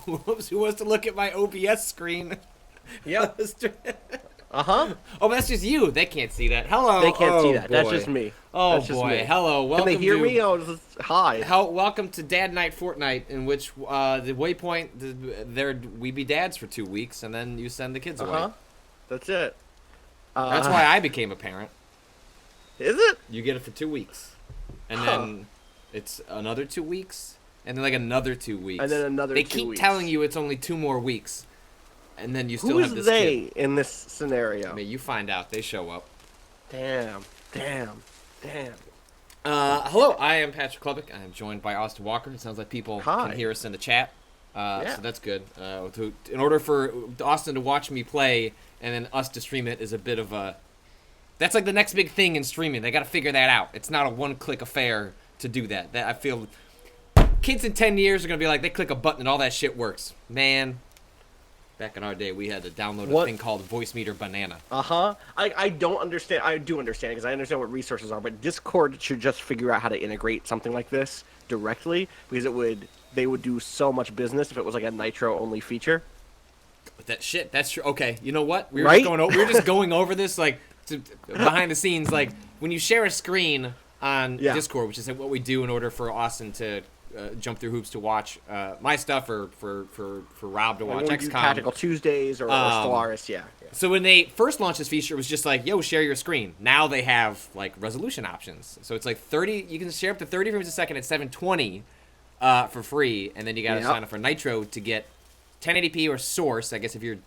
Whoops, who wants to look at my OBS screen? Yep. Oh, that's just you. They can't see that. Hello. They can't see that. Boy. That's just me. Oh, That's just boy. me. Hello. Welcome Can they hear to, me? Oh, hi. Welcome to Dad Night Fortnite, in which the Waypoint, we be dads for 2 weeks, and then you send the kids away. That's it. That's why I became a parent. Is it? You get it for 2 weeks. And then it's another 2 weeks, and then like another 2 weeks. And then another 2 weeks. They keep telling you it's only 2 more weeks. And then you still have this Who is they kid. in this scenario? I mean, you find out. They show up. Damn. Hello, I am Patrick Klubik. I am joined by Austin Walker. It sounds like people can hear us in the chat. So that's good. In order for Austin to watch me play and then us to stream it is a bit of a... That's like the next big thing in streaming. They got to figure that out. It's not a one-click affair to do that. I feel kids in 10 years are going to be like, they click a button and all that shit works. Man... Back in our day, we had to download a thing called Voice Meter Banana. I don't understand. I do understand because I understand what resources are, but Discord should just figure out how to integrate something like this directly because they would do so much business if it was like a Nitro only feature. But that's true. Okay, you know what? We Right? we were just going over this like behind the scenes. Like when you share a screen on Discord, which is what we do in order for Austin to jump through hoops to watch my stuff, or for Rob to watch XCOM. Tactical Tuesdays or Stellaris, yeah. So when they first launched this feature, it was just like, yo, share your screen. Now they have like resolution options. So it's like 30, you can share up to 30 frames a second at 720 for free, and then you got to sign up for Nitro to get 1080p or Source. I guess if you're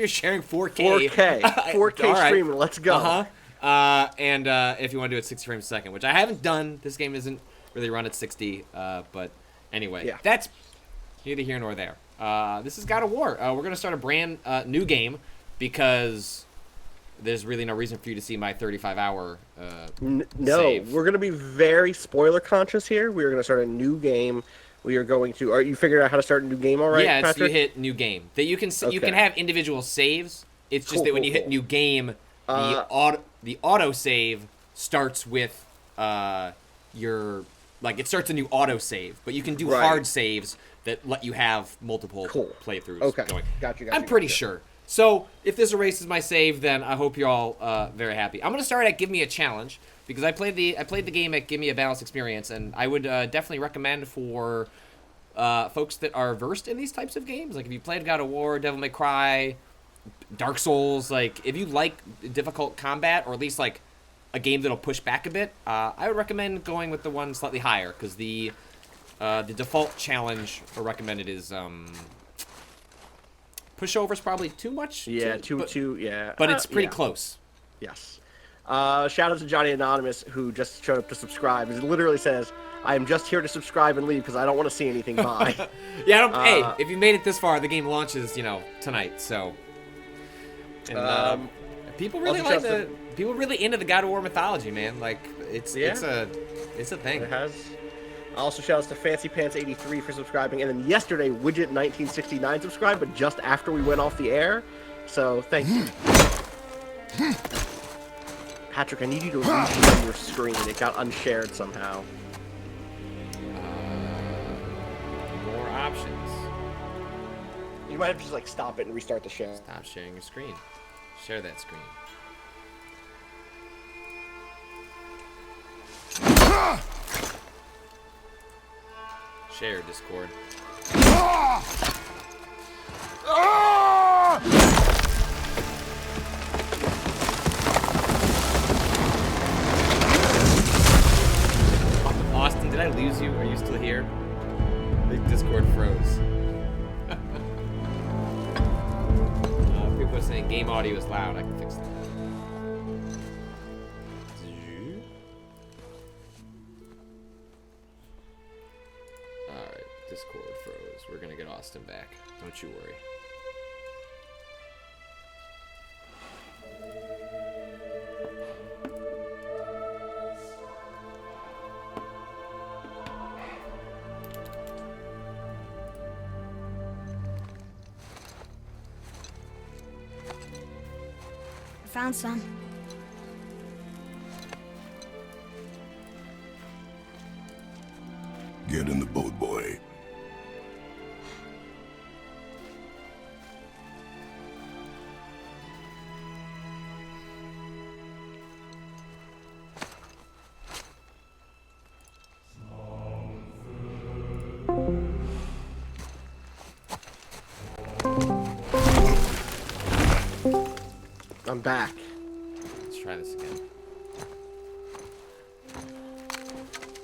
sharing 4K. 4K streaming, let's go. And if you want to do it 60 frames a second, which I haven't done. This game isn't really run at 60, but anyway, that's neither here nor there. This is God of War. We're going to start a brand new game because there's really no reason for you to see my 35-hour save. We're going to be very spoiler conscious here. We're going to start a new game. We are going to... Are you figuring out how to start a new game all right, Yeah, Patrick? you hit new game. That you can have individual saves. It's just that when you hit new game, the auto save starts with your... Like, it starts a new auto-save, but you can do hard saves that let you have multiple playthroughs going. Gotcha. I'm pretty sure. So, if this erases my save, then I hope you're all very happy. I'm going to start at Give Me a Challenge, because I played the game at Give Me a Balanced Experience, and I would definitely recommend for folks that are versed in these types of games. Like, if you played God of War, Devil May Cry, Dark Souls, like, if you like difficult combat, or at least, like, a game that'll push back a bit, I would recommend going with the one slightly higher, because the default challenge recommended is pushover's probably too much. Yeah, but it's pretty close. Yes. Shout out to Johnny Anonymous, who just showed up to subscribe. He literally says, "I am just here to subscribe and leave because I don't want to see anything buy." Hey, if you made it this far, the game launches, tonight. So, and people really people really into the God of War mythology, man. Like, it's a thing. It has. Also, shout out to Fancy Pants 83 for subscribing, and then yesterday Widget 1969 subscribed, but just after we went off the air. So thank you, Patrick. I need you to reshare your screen. It got unshared somehow. More options. You might have to just stop it and restart the share. Stop sharing your screen. Share that screen. Share Discord. Austin, did I lose you? Are you still here? The Discord froze. People are saying game audio is loud. I can fix that. Alright, Discord froze. We're gonna get Austin back. Don't you worry. Found some. Get in the boat, boy. I'm back. Let's try this again.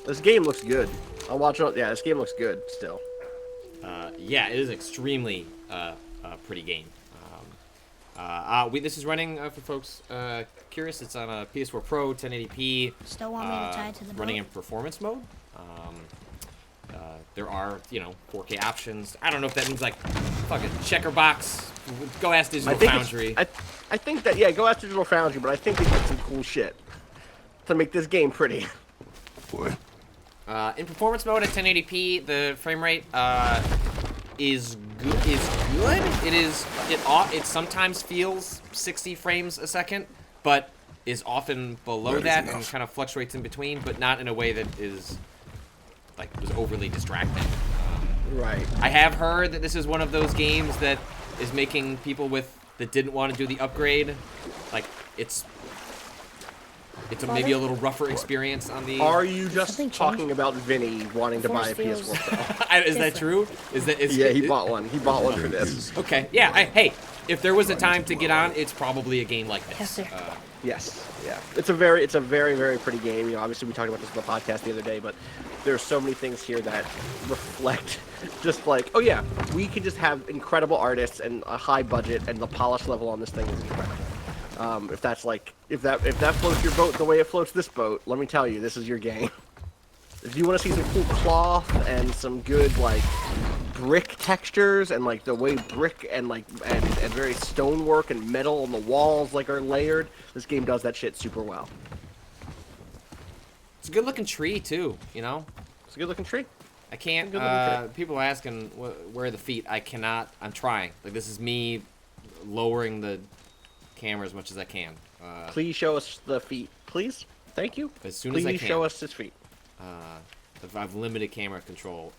This game looks good. I'll watch it. Yeah, this game looks good still. Yeah, it is extremely pretty game. This is running for folks curious. It's on a PS4 Pro, 1080p. Still want me to tie it to the running boat? in performance mode. There are 4K options. I don't know if that means like fucking checker box. Go ask Digital Foundry. I think that go ask Digital Foundry, but I think they did some cool shit to make this game pretty. In performance mode at 1080p, the frame rate is good. It sometimes feels 60 frames a second, but is often below that and kind of fluctuates in between, but not in a way that is was overly distracting. Right. I have heard that this is one of those games that is making people that didn't want to do the upgrade, like it's maybe a little rougher experience on the. Are you just Something talking changed? about Vinny wanting to buy a Force PS4 Pro? Is that true? Yeah, he bought one. He bought one for this. Okay, yeah. Hey, if there was a time to get on, it's probably a game like this. Yes, sir. Yes, yeah. It's a very, very pretty game. You know, obviously we talked about this on the podcast the other day, but there's so many things here that reflect just like, oh yeah, we can just have incredible artists and a high budget, and the polish level on this thing is incredible. If that floats your boat the way it floats this boat, let me tell you, this is your game. If you want to see some cool cloth and some good like brick textures and like the way brick and and very stonework and metal on the walls are layered, this game does that shit super well. It's a good looking tree too, you know. It's a good looking tree. I can't. People are asking where are the feet. I cannot. I'm trying. Like this is me lowering the camera as much as I can. Please show us the feet, please. Thank you. As soon as I Please can. show us his feet. I've limited camera control.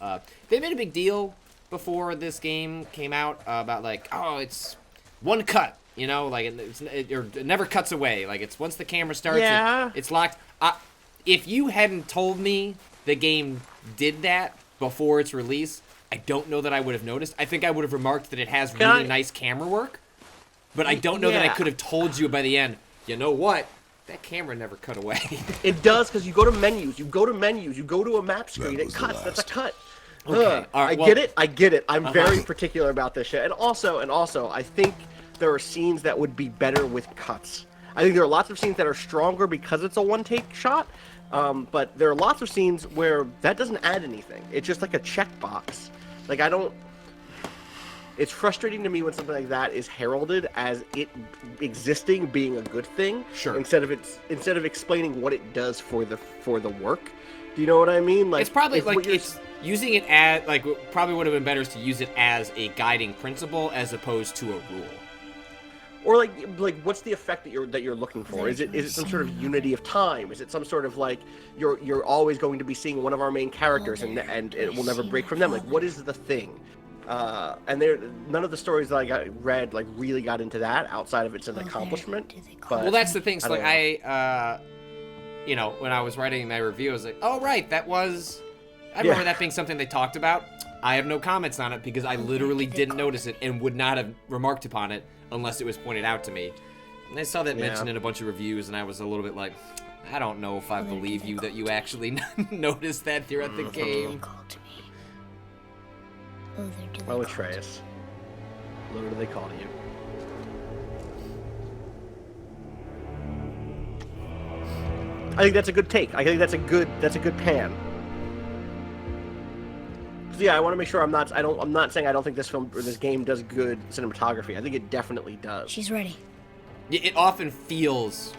They made a big deal before this game came out about like, oh, it's one cut, you know, like it never cuts away. Like it's once the camera starts, Yeah. it's locked. If you hadn't told me the game did that before its release, I don't know that I would have noticed. I think I would have remarked that it has really nice camera work, but I don't know that I could have told you by the end, you know what? That camera never cut away. It does, because you go to menus, you go to a map screen, it cuts. That's a cut. Okay. All right, I get it. I'm very particular about this shit. And also, I think there are scenes that would be better with cuts. I think there are lots of scenes that are stronger because it's a one-take shot, but there are lots of scenes where that doesn't add anything. It's just like a checkbox. Like, it's frustrating to me when something like that is heralded as it existing being a good thing, Sure. instead of explaining what it does for the work. Do you know what I mean? Like It's probably if like what you're it's using it as like probably would have been better is to use it as a guiding principle as opposed to a rule. Or like what's the effect that you're looking for? Is it some sort of unity of time? Is it some sort of like you're always going to be seeing one of our main characters and it will never break from them? Like what is the thing? And none of the stories that I read really got into that outside of it's an accomplishment. But Well, that's the thing. So I like don't I when I was writing my review, I was like, oh right, that was. I remember that being something they talked about. I have no comments on it because I literally didn't notice it and would not have remarked upon it unless it was pointed out to me. And I saw that mentioned in a bunch of reviews, and I was a little bit like, I don't know if I believe you that you actually noticed that throughout the game. Oh, Atreus. What do they call you? I think that's a good take. I think that's a good pan. So yeah, I want to make sure I'm not saying I don't think this film or this game does good cinematography. I think it definitely does. She's ready. It often feels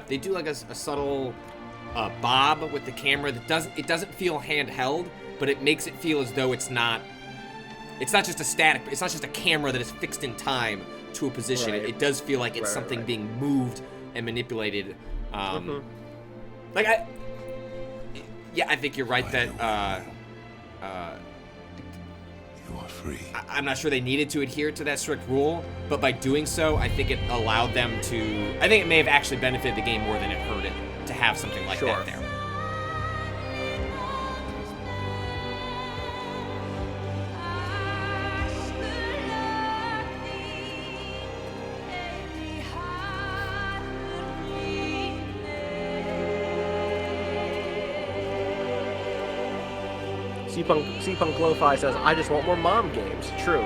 they do like a subtle bob with the camera that doesn't feel handheld, but it makes it feel as though it's not just a static. It's not just a camera that is fixed in time to a position. Right. It does feel like it's something being moved and manipulated. I think you're right that you are free. I'm not sure they needed to adhere to that strict rule, but by doing so, I think it allowed them to. I think it may have actually benefited the game more than it hurt it to have something like that there. C-Punk Lo-Fi says, I just want more mom games. True.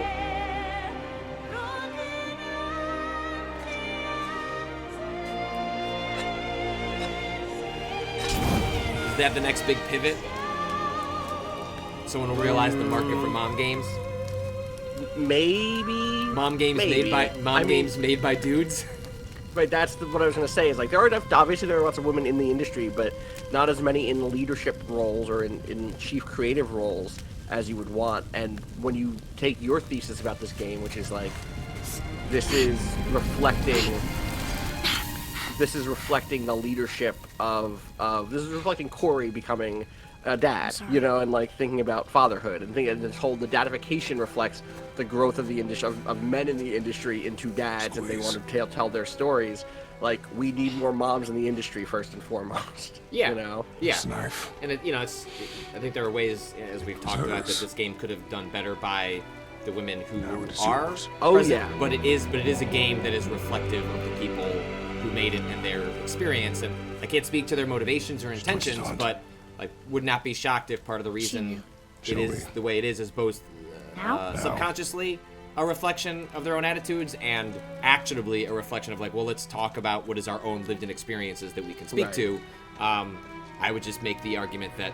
Is that the next big pivot? Someone will realize the market for mom games. Maybe. Mom games Maybe. games made by dudes. Right, that's what I was going to say. Is like obviously there are lots of women in the industry, but not as many in leadership roles or in chief creative roles as you would want. And when you take your thesis about this game, which is like, this is reflecting the leadership of this is reflecting Corey becoming a dad, you know, and like thinking about fatherhood and this whole the dadification reflects the growth of the industry of men in the industry into dads, and they want to tell their stories. Like, we need more moms in the industry first and foremost. Yeah, you know. Yeah, Knife. and I think there are ways, as we've talked about, that this game could have done better by the women who are yours. Oh, present, yeah. but it is a game that is reflective of the people who made it and their experience. And I can't speak to their motivations or intentions, but like, would not be shocked if part of the reason it is the way it is both subconsciously a reflection of their own attitudes and actionably a reflection of like, well, let's talk about what is our own lived-in experiences that we can speak to. I would just make the argument that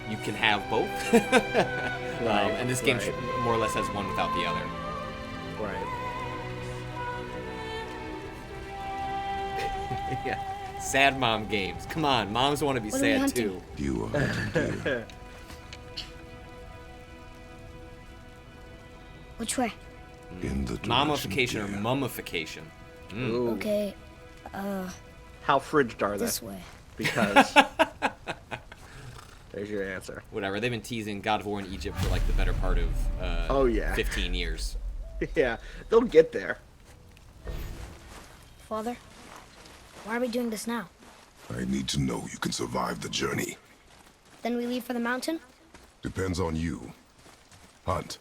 you can have both, and this game more or less has one without the other. Right. Yeah. Sad mom games. Come on, moms want to be sad too. You are hunting deer. Which way? In the direction Momification or of deer. mummification. Ooh. Okay, How fridged are they? this way. Because there's your answer. Whatever. They've been teasing God of War in Egypt for like the better part of Oh, yeah. 15 years. Yeah, they'll get there. Father, why are we doing this now? I need to know you can survive the journey. Then we leave for the mountain? Depends on you. Hunt.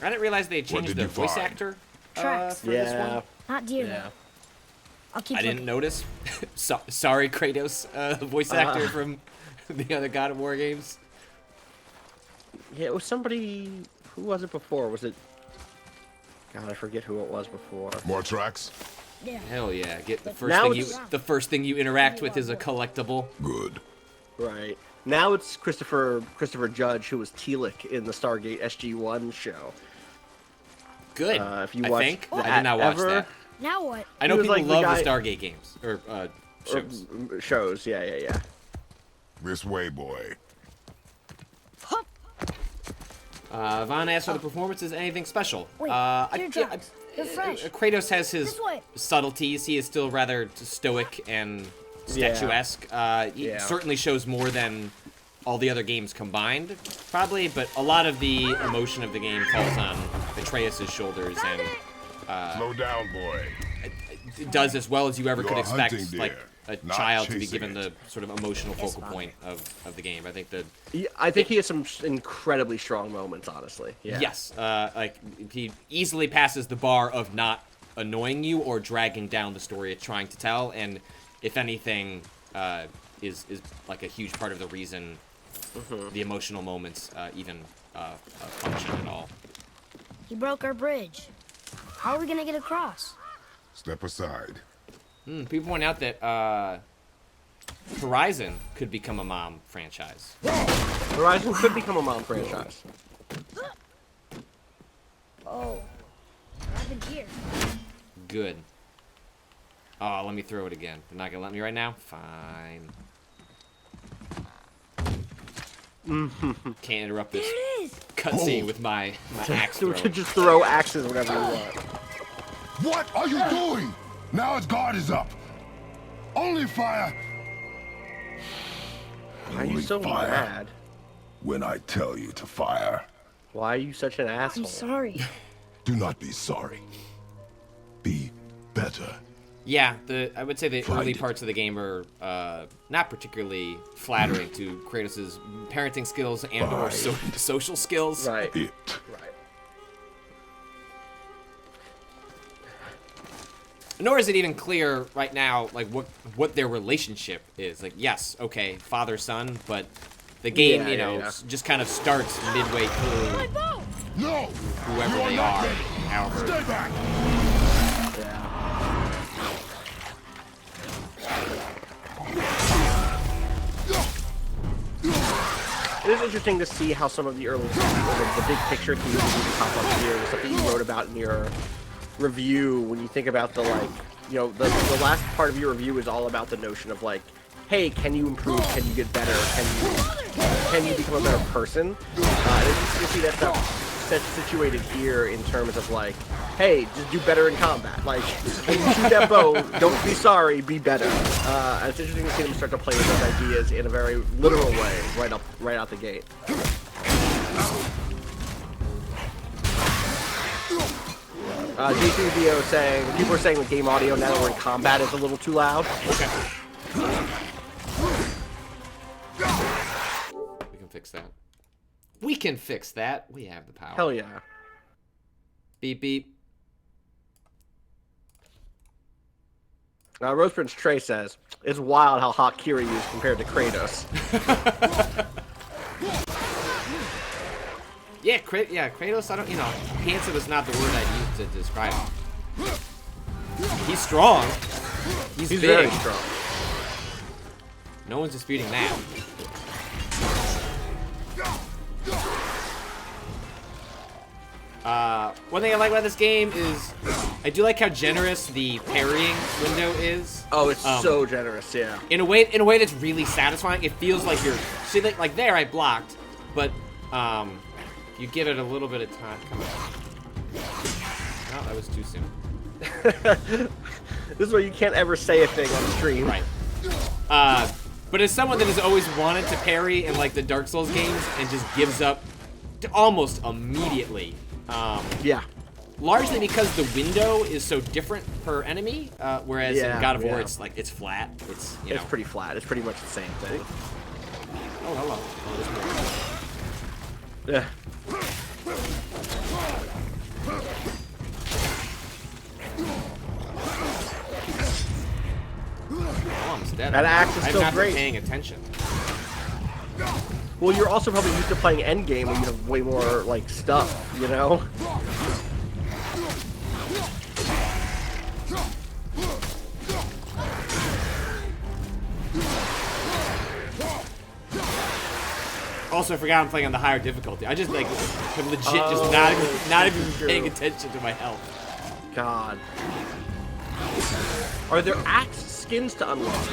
I didn't realize they had What changed did the you voice find? actor Tracks. for this Yeah. one. Not deer, Yeah. though. I'll keep I looking. didn't notice. Sorry, Kratos, voice actor from the other God of War games. Yeah, it was somebody. Who was it before? Was it? God, I forget who it was before. More tracks? Yeah. Hell yeah! Get the first Now thing it's- the first thing you interact with is a collectible. Good. Right. Now it's Christopher Judge, who was Teal'c in the Stargate SG-1 show. Good. If you I watched think that I did not watch ever- that. Now what? I know He was people like the love guy- the Stargate games or shows. Shows, yeah. This way, boy. Hup. Von asked for the performances. Anything special? Wait, teardrops. They're fresh. Kratos has his This way. subtleties. He is still rather stoic and statuesque. He Yeah. certainly shows more than all the other games combined, probably. But a lot of the emotion of the game falls on Atreus' shoulders, and Slow down, boy. it does as well as you ever You're could expect, hunting like deer, a not child to be chasing given it. the sort of emotional Yes, focal Father. point of the game. I think that. I think he has some incredibly strong moments, honestly. Yeah. Yes, like he easily passes the bar of not annoying you or dragging down the story it's trying to tell, and if anything, is like a huge part of the reason the emotional moments even function at all. He broke our bridge. How are we gonna get across? Step aside. People point out that Horizon could become a mom franchise. Horizon could become a mom franchise. Oh, I've been here. Good. Oh, let me throw it again. They're not gonna let me right now? Fine. Can't interrupt this There it is. cutscene with my axe So we throw. could just throw axes whenever you want. What are you doing? Now his guard is up. Only fire. Why are you Only so fire mad? when I tell you to fire. Why are you such an asshole? I'm sorry. Do not be sorry. Be better. Yeah, I would say the Find early it. parts of the game are not particularly flattering to Kratos' parenting skills and or social skills. Right. It. Right. Nor is it even clear right now, like what their relationship is. Like, yes, okay, father son, but The game, Yeah, you know, yeah. just kind of starts midway through No! whoever You they not are, ready. however. Stay back! It is interesting to see how some of the early, the big picture themes that pop up here, the stuff that you wrote about in your review. When you think about the the last part of your review is all about the notion of like, hey, can you improve? Can you get better? Can you become a better person? And it's interesting to see that stuff that's situated here in terms of like, hey, just do better in combat. Like, when you shoot that bow, don't be sorry, be better. And it's interesting to see them start to play with those ideas in a very literal way, right out the gate. D3DO saying, people are saying the game audio now that we're in combat is a little too loud. Okay. We can fix that. We can fix that. We have the power. Hell yeah. Beep, beep. Rose Prince Trey says, it's wild how hot Kiryu is compared to Kratos. Yeah, Kratos, I don't, handsome is not the word I'd use to describe him. He's strong. He's big. Very strong. No one's disputing that. One thing I like about this game is I do like how generous the parrying window is. Oh, it's so generous, yeah. In a way that's really satisfying. It feels like you're like there I blocked, but you give it a little bit of time. Come on. No, that was too soon. This is where you can't ever say a thing on stream. Right. But as someone that has always wanted to parry in like the Dark Souls games and just gives up almost immediately. Yeah. Largely because the window is so different per enemy, whereas in God of War it's flat. It's It's pretty flat. It's pretty much the same thing. Oh, hello. Oh, there's more. Yeah. Oh, I'm dead. That axe is I've still not great. been paying attention. Well, you're also probably used to playing endgame where you have way more, like, stuff, you know? Also, I forgot I'm playing on the higher difficulty. I just like am legit just not even paying attention to my health. God. Are there axe skins to unlock?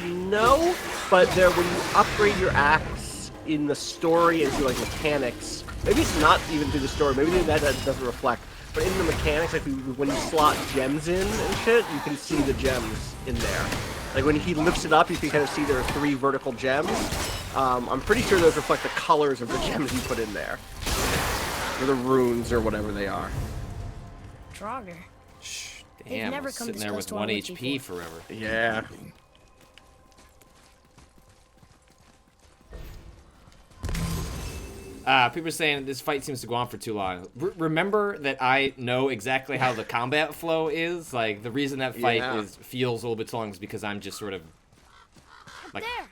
No. But when you upgrade your axe in the story and through like mechanics, maybe it's not even through the story. Maybe that doesn't reflect. But in the mechanics, like when you slot gems in and shit, you can see the gems in there. Like when he lifts it up, you can kind of see there are 3 vertical gems. I'm pretty sure those reflect the colors of the gems you put in there. Or the runes or whatever they are. Draugr. Shh, They've damn, never I was come sitting this there close with to 1 our witch HP before. forever. Yeah. People are saying this fight seems to go on for too long. Remember that I know exactly how the combat flow is. Like the reason that fight feels a little bit too long is because I'm just sort of like. There.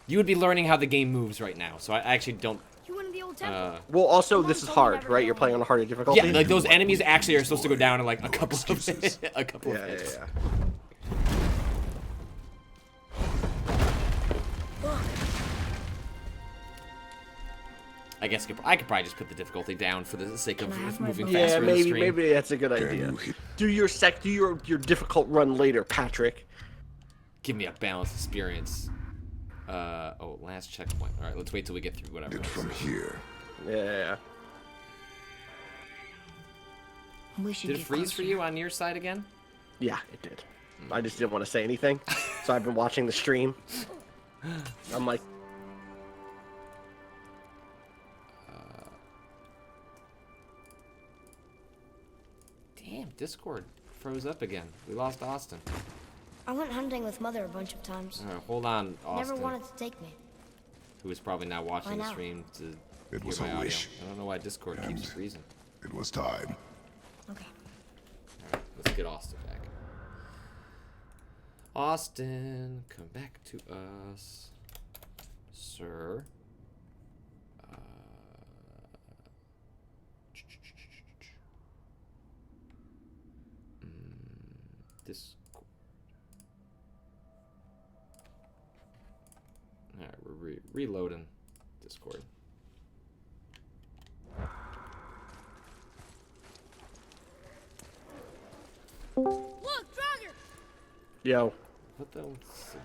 You would be learning how the game moves right now, so I actually don't. You went in the old temple. Well, also, this is hard, right? You're playing on a harder difficulty? Yeah, like those enemies actually are supposed to go down in like a couple of hits. Yeah. I guess I could probably just put the difficulty down for the sake of moving Yeah, faster in the stream. maybe that's a good idea. Do your difficult run later, Patrick. Give me a balanced experience. Oh, last checkpoint. All right, let's wait till we get through whatever. From here. Yeah. Did it freeze for you on your side again? Yeah, it did. I just didn't want to say anything, so I've been watching the stream. I'm like, damn, Discord froze up again. We lost Austin. I went hunting with Mother a bunch of times. All right, hold on, Austin. Never wanted to take me. Who is probably now watching the Why now? stream to It was hear a my audio. wish. I don't know why Discord keeps And- freezing. It was time. Okay. All right, let's get Austin back. Austin, come back to us. sir. Discord. Alright, we're reloading Discord. Look, Frogger! Yo. What the?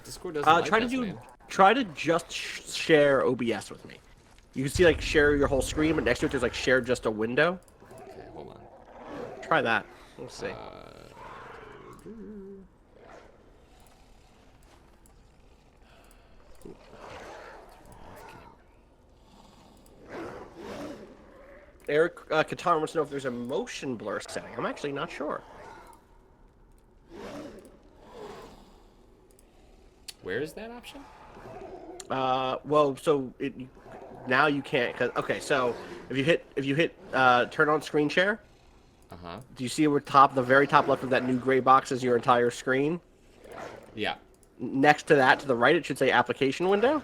Discord doesn't like Try to us, do. man. Try to just share OBS with me. You can see like share your whole screen, but next to it there's like share just a window. Okay, hold on. Try that. We'll see. Eric Qatar wants to know if there's a motion blur setting. I'm actually not sure. Where is that option? Well, so now you can't. Okay, so if you hit turn on screen share. Uh-huh. Do you see where the very top left of that new gray box is your entire screen? Yeah. Next to that, to the right, it should say application window.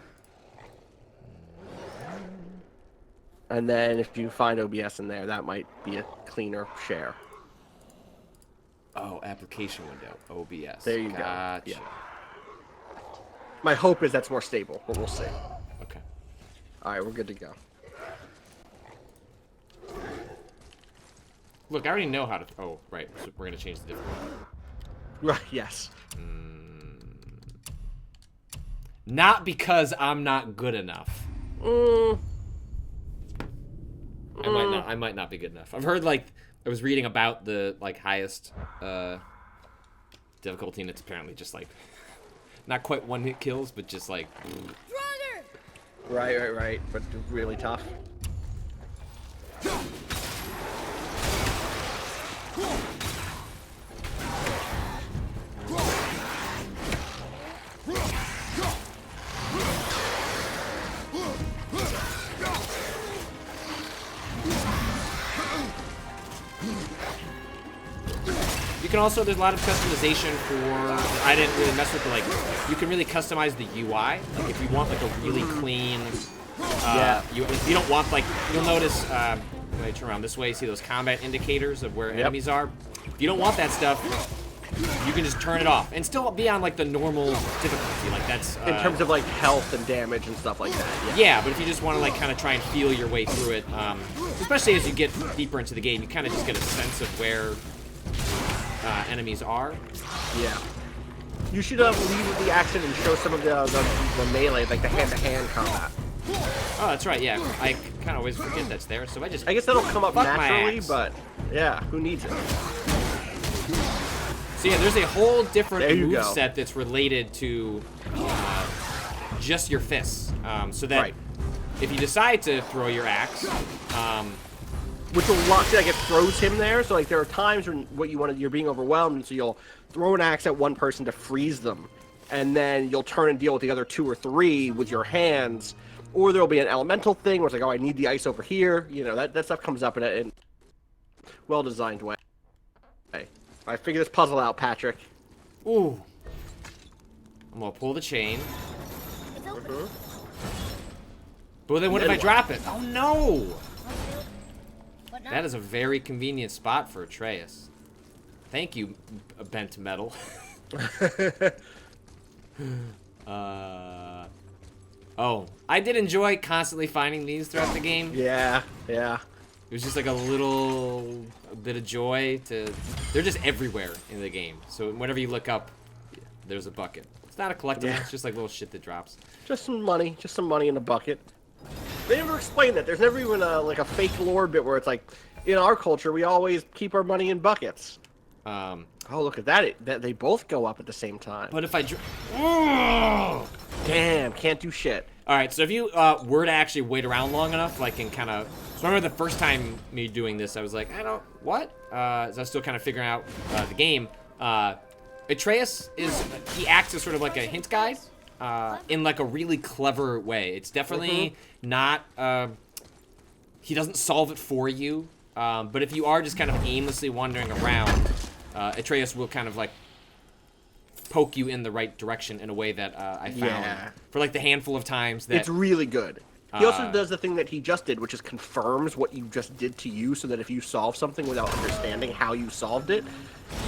And then if you find OBS in there, that might be a cleaner share. Oh, application window, OBS. There you gotcha. go. Yeah. My hope is that's more stable, but we'll see. Okay. All right, we're good to go. Look, I already know how to. Oh, right. So we're gonna change the different. Right. Yes. Not because I'm not good enough. I might not be good enough. I've heard I was reading about the highest difficulty, and it's apparently just not quite one-hit kills, but just Frogger! Right. But really tough. You can also, there's a lot of customization for, I didn't really mess with you can really customize the UI. If you want a really clean, if you don't want you'll notice, when I turn around this way, see those combat indicators of where enemies are. If you don't want that stuff, you can just turn it off and still be on the normal difficulty. That's in terms of health and damage and stuff like that. Yeah, but if you just want to kind of try and feel your way through it, especially as you get deeper into the game, you kind of just get a sense of where enemies are. Yeah. You should leave with the action and show some of the melee, the hand-to-hand combat. Oh, that's right. Yeah, I kind of always forget that's there, so I guess that'll come up fuck my naturally, axe. but yeah, who needs it? So yeah, there's a whole different There you move go. set that's related to just your fists. So that if you decide to throw your axe, which will it throws him there. So there are times when you're being overwhelmed, and so you'll throw an axe at one person to freeze them, and then you'll turn and deal with the other 2 or 3 with your hands, or there'll be an elemental thing where it's I need the ice over here. That stuff comes up in a well-designed way. I figured this puzzle out, Patrick. ooh, I'm gonna pull the chain. It's open. But then what if I drop it? Oh no! But now, That is a very convenient spot for Atreus. Thank you, bent metal. Oh, I did enjoy constantly finding these throughout the game. Yeah. It was just a little bit of joy to... They're just everywhere in the game. So whenever you look up, there's a bucket. It's not a collectible, it's just little shit that drops. Just some money in a bucket. They never explain that. There's never even a fake lore bit where it's in our culture, we always keep our money in buckets. Oh, look at that. They both go up at the same time. But if I... Damn, can't do shit. Alright, so if you were to actually wait around long enough, and kind of... So I remember the first time me doing this, I was like, what? So I was still kind of figuring out the game. Atreus he acts as sort of a hint guide in a really clever way. It's definitely not, he doesn't solve it for you, but if you are just kind of aimlessly wandering around, Atreus will kind of poke you in the right direction in a way that I found Yeah. for like the handful of times that It's really good. He also does the thing that he just did, which is confirms what you just did to you, so that if you solve something without understanding how you solved it,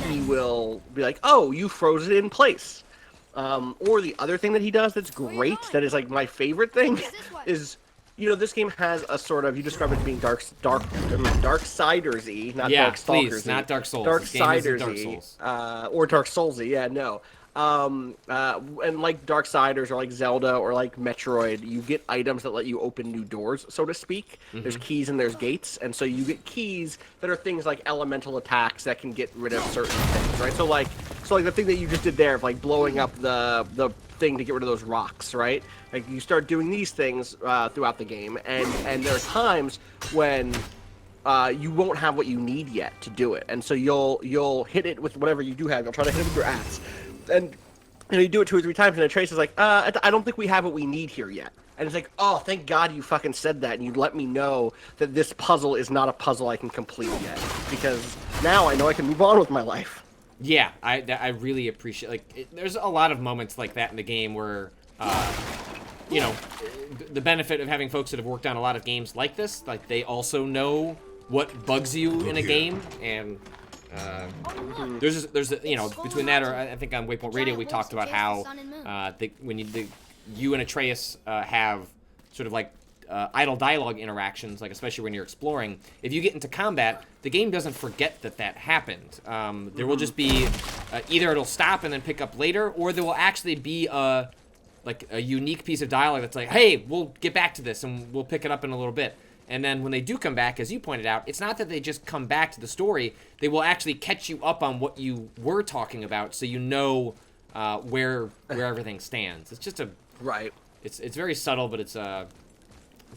he will be like, "Oh, you froze it in place." Or the other thing that he does that's great, that is like my favorite thing, is, you know, this game has a sort of, you describe it as being Darksiders-y, not yeah, Darkstalkers-y. please, not Dark Souls. Darksiders-y, or Dark Souls-y, yeah, no. And like Darksiders or like Zelda or like Metroid, you get items that let you open new doors, so to speak. There's keys and there's gates, and so you get keys that are things like elemental attacks that can get rid of certain things, right? So like the thing that you just did there of like blowing up the thing to get rid of those rocks, right? Like you start doing these things throughout the game, and there are times when you won't have what you need yet to do it, and so you'll hit it with whatever you do have. You'll try to hit it with your axe, and you do it 2 or 3 times, and Trace is like, I don't think we have what we need here yet. And it's like, oh, thank God you fucking said that, and you let me know that this puzzle is not a puzzle I can complete yet, because now I know I can move on with my life. Yeah, I really appreciate, like, there's a lot of moments like that in the game where, you know, the benefit of having folks that have worked on a lot of games like this, like, they also know what bugs you in a game, and there's you know, between that, or I think on Waypoint Radio we talked about how when you and Atreus have sort of like idle dialogue interactions, like especially when you're exploring, if you get into combat, the game doesn't forget that happened. There will just be either it'll stop and then pick up later, or there will actually be like a unique piece of dialogue that's like, hey, we'll get back to this and we'll pick it up in a little bit. And then when they do come back, as you pointed out, it's not that they just come back to the story. They will actually catch you up on what you were talking about, so you know where everything stands. It's just Right. It's very subtle, but it's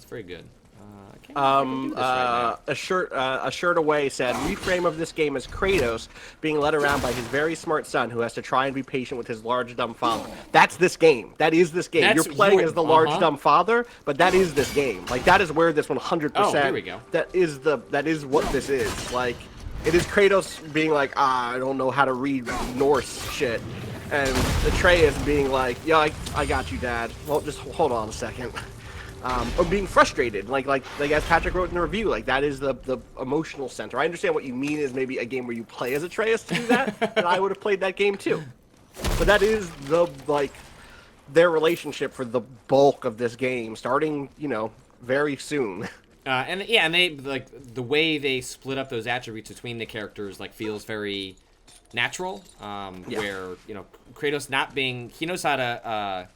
very good. I can't remember if I can do this right now. A shirt away said, reframe of this game as Kratos being led around by his very smart son who has to try and be patient with his large dumb father. That's this game. That is this game. That's You're playing your- as the large dumb father, but that is this game. Like, that is where this 100%. Oh, here we go. That is what this is. Like, it is Kratos being like, I don't know how to read Norse shit. And Atreus being like, yeah, I got you, Dad. Well, just hold on a second. Or being frustrated, like as Patrick wrote in the review, like that is the emotional center. I understand what you mean is maybe a game where you play as Atreus to do that, and I would have played that game too. But that is their relationship for the bulk of this game, starting, you know, very soon. And they like the way they split up those attributes between the characters like feels very natural. Where, you know, Kratos he knows how to.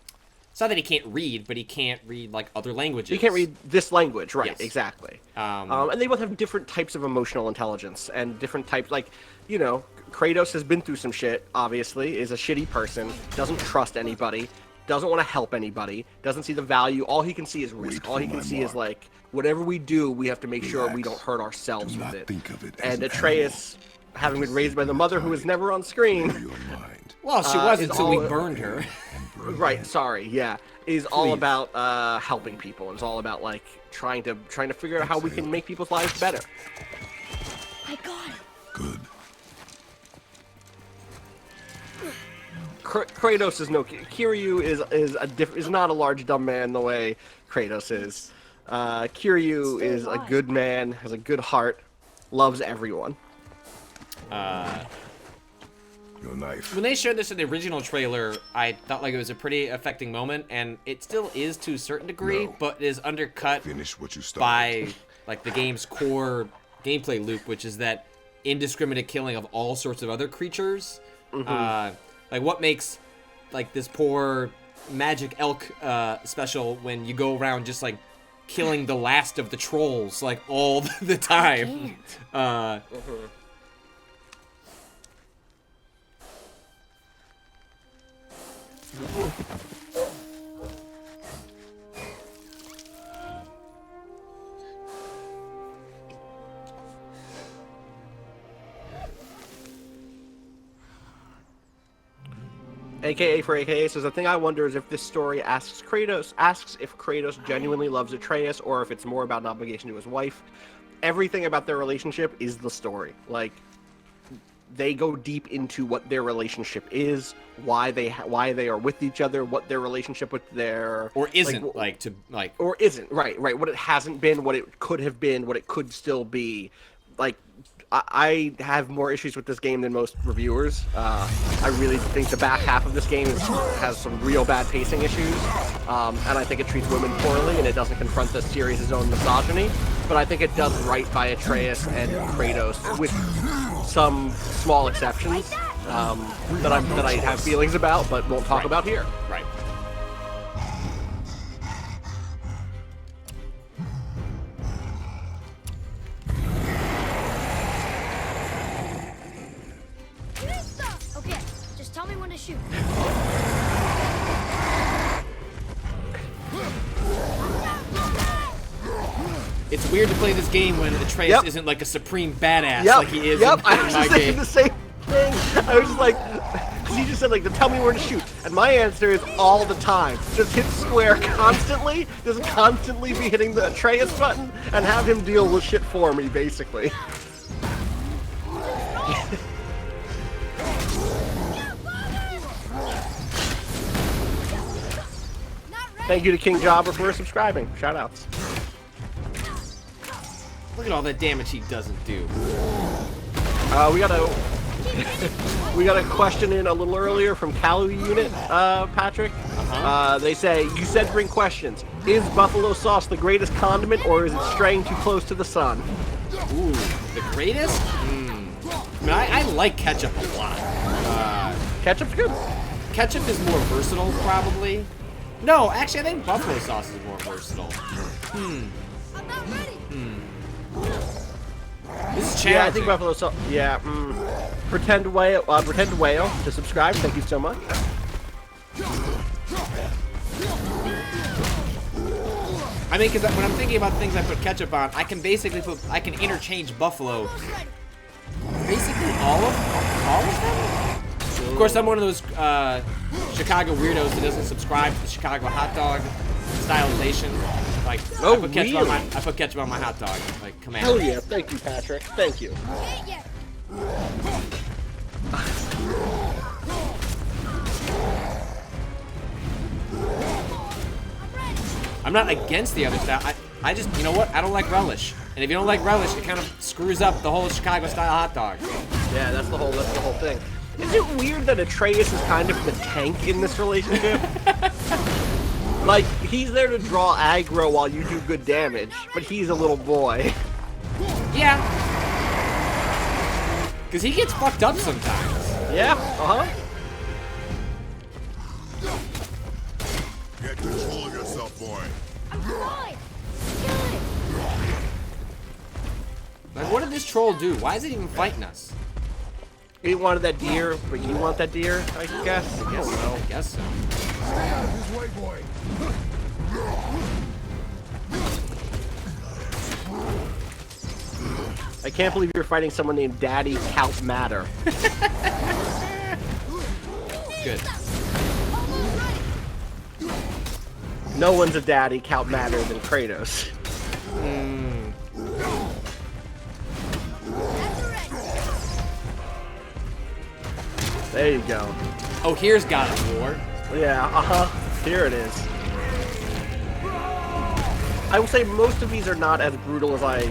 It's not that he can't read, but he can't read like other languages. He can't read this language, right? Yes. Exactly. And they both have different types of emotional intelligence and different types. Like, you know, Kratos has been through some shit. Obviously, is a shitty person, doesn't trust anybody, doesn't want to help anybody, doesn't see the value. All he can see is risk. All he can see is like, whatever we do, we have to make sure we don't hurt ourselves with it. And Atreus, having been raised by the mother who was never on screen. Well, she was until we burned her. Right, sorry, yeah. Is all about helping people. It's all about like trying to figure out how we can make people's lives better. I got it. Good. Kratos is no Kiryu is not a large dumb man the way Kratos is. Kiryu is a good man, has a good heart, loves everyone. Your knife. When they showed this in the original trailer, I thought like it was a pretty affecting moment, and it still is to a certain degree, but is undercut Finish what you started. by like the game's core gameplay loop, which is that indiscriminate killing of all sorts of other creatures. Like what makes like this poor magic elk special when you go around just like killing the last of the trolls like all the time. AKA for AKA says, the thing I wonder is if this story asks if Kratos genuinely loves Atreus, or if it's more about an obligation to his wife. Everything about their relationship is the story. Like, they go deep into what their relationship is, why they are with each other, what their relationship with their or isn't or isn't right, what it hasn't been, what it could have been, what it could still be. Like, I have more issues with this game than most reviewers. I really think the back half of this game has some real bad pacing issues, and I think it treats women poorly, and it doesn't confront the series' own misogyny. But I think it does right by Atreus and Kratos, with some small exceptions that I have feelings about, but won't talk about here. Right. Okay, just tell me when to shoot. It's weird to play this game when Atreus isn't like a supreme badass like he is in I my was just game. saying the same thing. I was just like, because he just said, like, tell me where to shoot. And my answer is all the time. Just hit square constantly. Just constantly be hitting the Atreus button and have him deal with shit for me, basically. Thank you to King Jobber for subscribing. Shoutouts. Look at all that damage he doesn't do. We got a question in a little earlier from Calu Unit, Patrick. They say, you said bring questions. Is buffalo sauce the greatest condiment, or is it straying too close to the sun? Ooh, the greatest? I mean, I like ketchup a lot. Ketchup's good. Ketchup is more versatile, probably. No, actually, I think buffalo sauce is more versatile. I'm not ready. This is challenging. Yeah, I think buffalo sauce. Yeah. Pretend whale to subscribe. Thank you so much. I mean, because when I'm thinking about things I put ketchup on, I can basically I can interchange buffalo. Basically all of them? Of course, I'm one of those Chicago weirdos that doesn't subscribe to the Chicago hot dog stylization. Like, Oh, I put ketchup really? I put ketchup on my hot dog. Like, command. Hell yeah. Thank you, Patrick. Thank you. Yeah. I'm not against the other style. I just, you know what? I don't like relish. And if you don't like relish, it kind of screws up the whole Chicago style hot dog. Yeah, that's the whole thing. Is it weird that Atreus is kind of the tank in this relationship? Like, he's there to draw aggro while you do good damage, but he's a little boy. Yeah. Because he gets fucked up sometimes. Yeah, Get control of yourself, boy. I'm trying. Kill it. Like, what did this troll do? Why is it even fighting us? He wanted that deer, but you want that deer, I guess? I guess so. I guess so. Stay out of his way, boy. I can't believe you're fighting someone named Daddy Count Matter. Good. No one's a daddy Count Matter than Kratos. There you go. Oh, here's God of War. Yeah, here it is. I will say most of these are not as brutal as I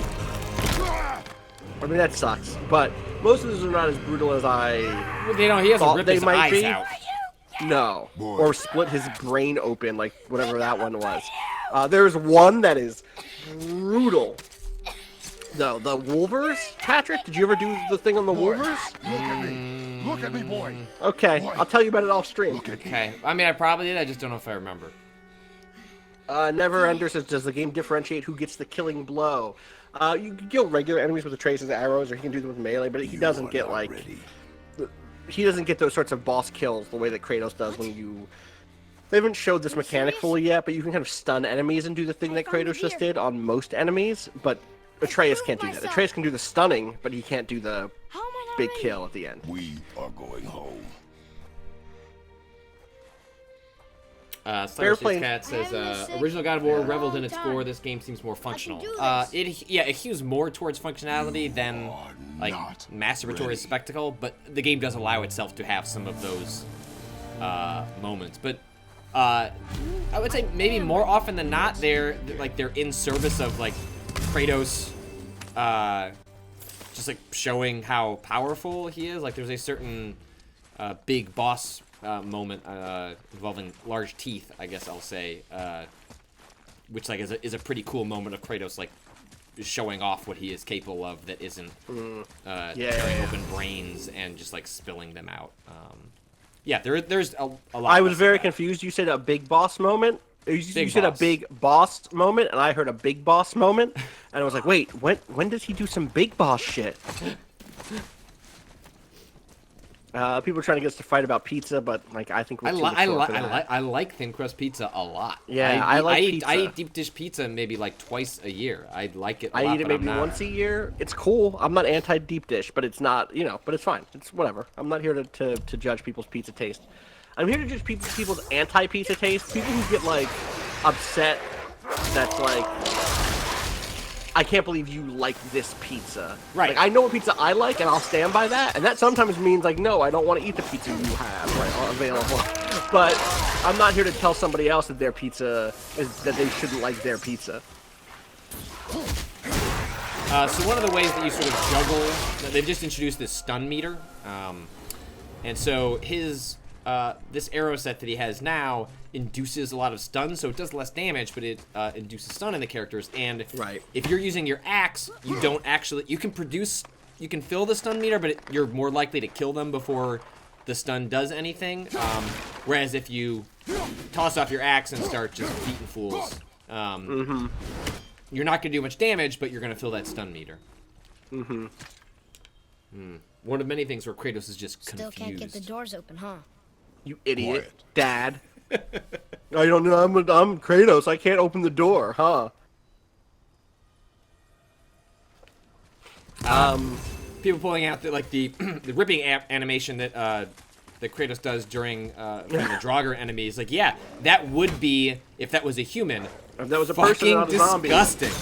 mean, that sucks, but most of these are not as brutal as I Well, you know, he hasn't thought ripped they his might eyes be. out. No. Or split his brain open, like whatever that one was. There's one that is brutal. No, the Wolvers? Patrick, did you ever do the thing on the Wolvers? Look at me. Look at me, boy. Okay, I'll tell you about it off stream. Look at me. Okay. I mean, I probably did. I just don't know if I remember. Neverender says, does the game differentiate who gets the killing blow? You can kill regular enemies with the traces and arrows, or he can do them with melee, but he doesn't get, like... He doesn't get those sorts of boss kills the way that Kratos does when you... They haven't showed this mechanic fully yet, but you can kind of stun enemies and do the thing that Kratos just did on most enemies, but Atreus can't do that. Atreus can do the stunning, but he can't do the How am I not big ready? kill at the end. We are going home. Fair Slayer play. Cat says, I haven't been sick original God of War for a reveled in long its time. core. This game seems more functional. do this. It hews more towards functionality than like not masturbatory ready. spectacle, but the game does allow itself to have some of those moments. But I would say maybe more often than not, they're in service of like Kratos, just like showing how powerful he is. Like there's a certain big boss moment involving large teeth, I guess I'll say, which like is a pretty cool moment of Kratos like showing off what he is capable of that isn't tearing open brains and just like spilling them out. Yeah, there's a lot. I was less of very that. confused. You said a big boss moment. You Big said boss. a big boss moment, and I heard a big boss moment, and I was like, wait, when does he do some big boss shit? People are trying to get us to fight about pizza, but like I think we're too mature for that. I like thin crust pizza a lot. Yeah, I like I pizza. eat deep dish pizza maybe like twice a year. I like it a I lot, eat it but I'm maybe not- once a year. It's cool. I'm not anti deep dish, but it's not, but it's fine. It's whatever. I'm not here to judge people's pizza taste. I'm here to judge people's anti pizza taste. People who get like upset. That's like, I can't believe you like this pizza. Right. Like, I know what pizza I like, and I'll stand by that. And that sometimes means like, no, I don't want to eat the pizza you have available. But I'm not here to tell somebody else that their pizza is that they shouldn't like their pizza. So one of the ways that you sort of juggle, they've just introduced this stun meter, and so his this arrow set that he has now induces a lot of stun, so it does less damage, but it induces stun in the characters. And Right. if you're using your axe, you don't actually you can fill the stun meter, but you're more likely to kill them before the stun does anything. Whereas if you toss off your axe and start just beating fools, you're not going to do much damage, but you're going to fill that stun meter. One of many things where Kratos is just Still confused. can't get the doors open, huh? You idiot, Quiet. Dad. I don't know. I'm Kratos. I can't open the door, huh? People pulling out the the ripping animation that that Kratos does during the Draugr enemies. Like, yeah, that would be if that was a human. If that was a person, Fucking not a zombie. disgusting.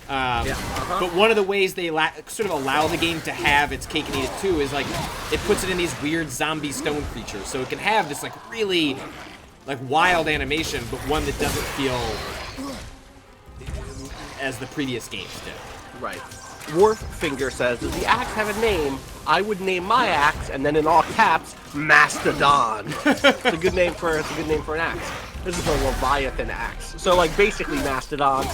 Yeah. But one of the ways they sort of allow the game to have its cake and eat it too is like it puts it in these weird zombie stone creatures, so it can have this like really like wild animation, but one that doesn't feel as the previous games did. Right. Warfinger says, does the axe have a name? I would name my axe, and then in all caps, Mastodon. It's a good name for an axe. This is a Leviathan axe. So like basically Mastodon,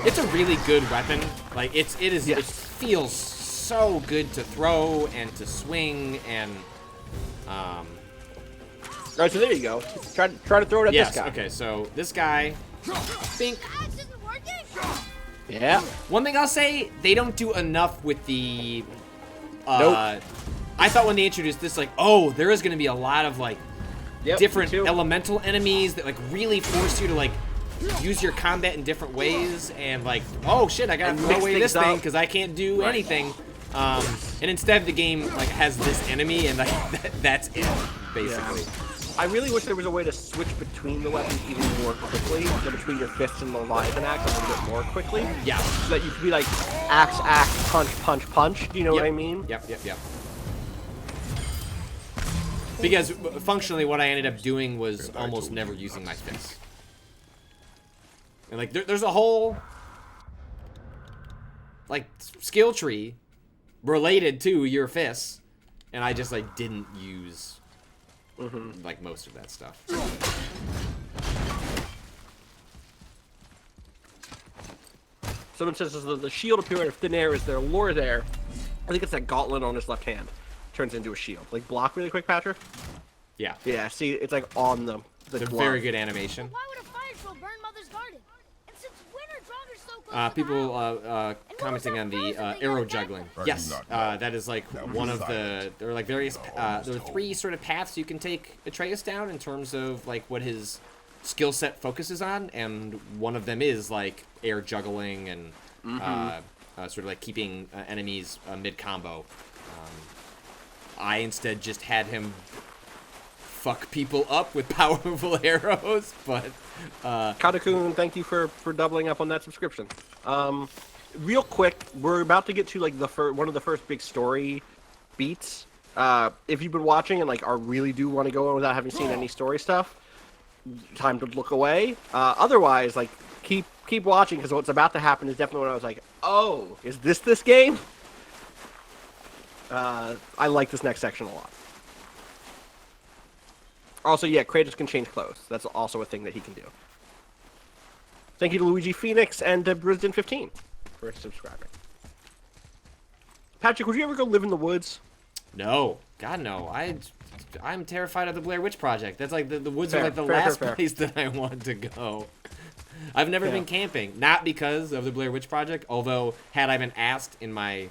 It's a really good weapon. Like it Yes. feels so good to throw and to swing and Alright, so there you go. Try to throw it at yes, this guy. okay, so this guy Bink. Axe isn't working? Yeah. One thing I'll say, they don't do enough with the Nope. I thought when they introduced this, like, oh, there is gonna be a lot of like Yep, different me too. elemental enemies that like really force you to like use your combat in different ways, and like, oh shit, I gotta And throw mix away things this thing up. because I can't do Right. anything. And instead the game like has this enemy, and like that's it basically. I really wish there was a way to switch between the weapons even more quickly, so between your fists and the Leviathan axe a little bit more quickly. Yeah. So that you could be like axe, punch, punch, punch. Do you know what I mean? Yep. Because functionally, what I ended up doing was almost never using my fists. And like, there's a whole like skill tree related to your fists, and I just like didn't use like most of that stuff. Someone says the shield appearing out of thin air. Is there lore there? I think it's that gauntlet on his left hand turns into a shield. Like block really quick, Patrick. Yeah, Yeah. See, it's like on the it's a glove. very good animation. Why would a fire troll burn Mother's garden? And since winter Draugr so close to the People house? commenting on the arrow juggling. Yes, that is like one of the. There are like various. There are three sort of paths you can take Atreus down in terms of like what his skill set focuses on, and one of them is like air juggling and sort of like keeping enemies mid-combo. I instead just had him fuck people up with powerful arrows, but... Katakun, thank you for doubling up on that subscription. Real quick, we're about to get to like one of the first big story beats. If you've been watching and like really do want to go on without having seen any story stuff, time to look away. Otherwise, like keep watching, because what's about to happen is definitely when I was like, oh, is this game? I like this next section a lot. Also, yeah, Kratos can change clothes. That's also a thing that he can do. Thank you to Luigi Phoenix and Brisden15 for subscribing. Patrick, would you ever go live in the woods? No. God, no. I'm terrified of the Blair Witch Project. That's like the woods Fair, are like the fair, last fair. place that I want to go. I've never been camping. Not because of the Blair Witch Project, although had I been asked in my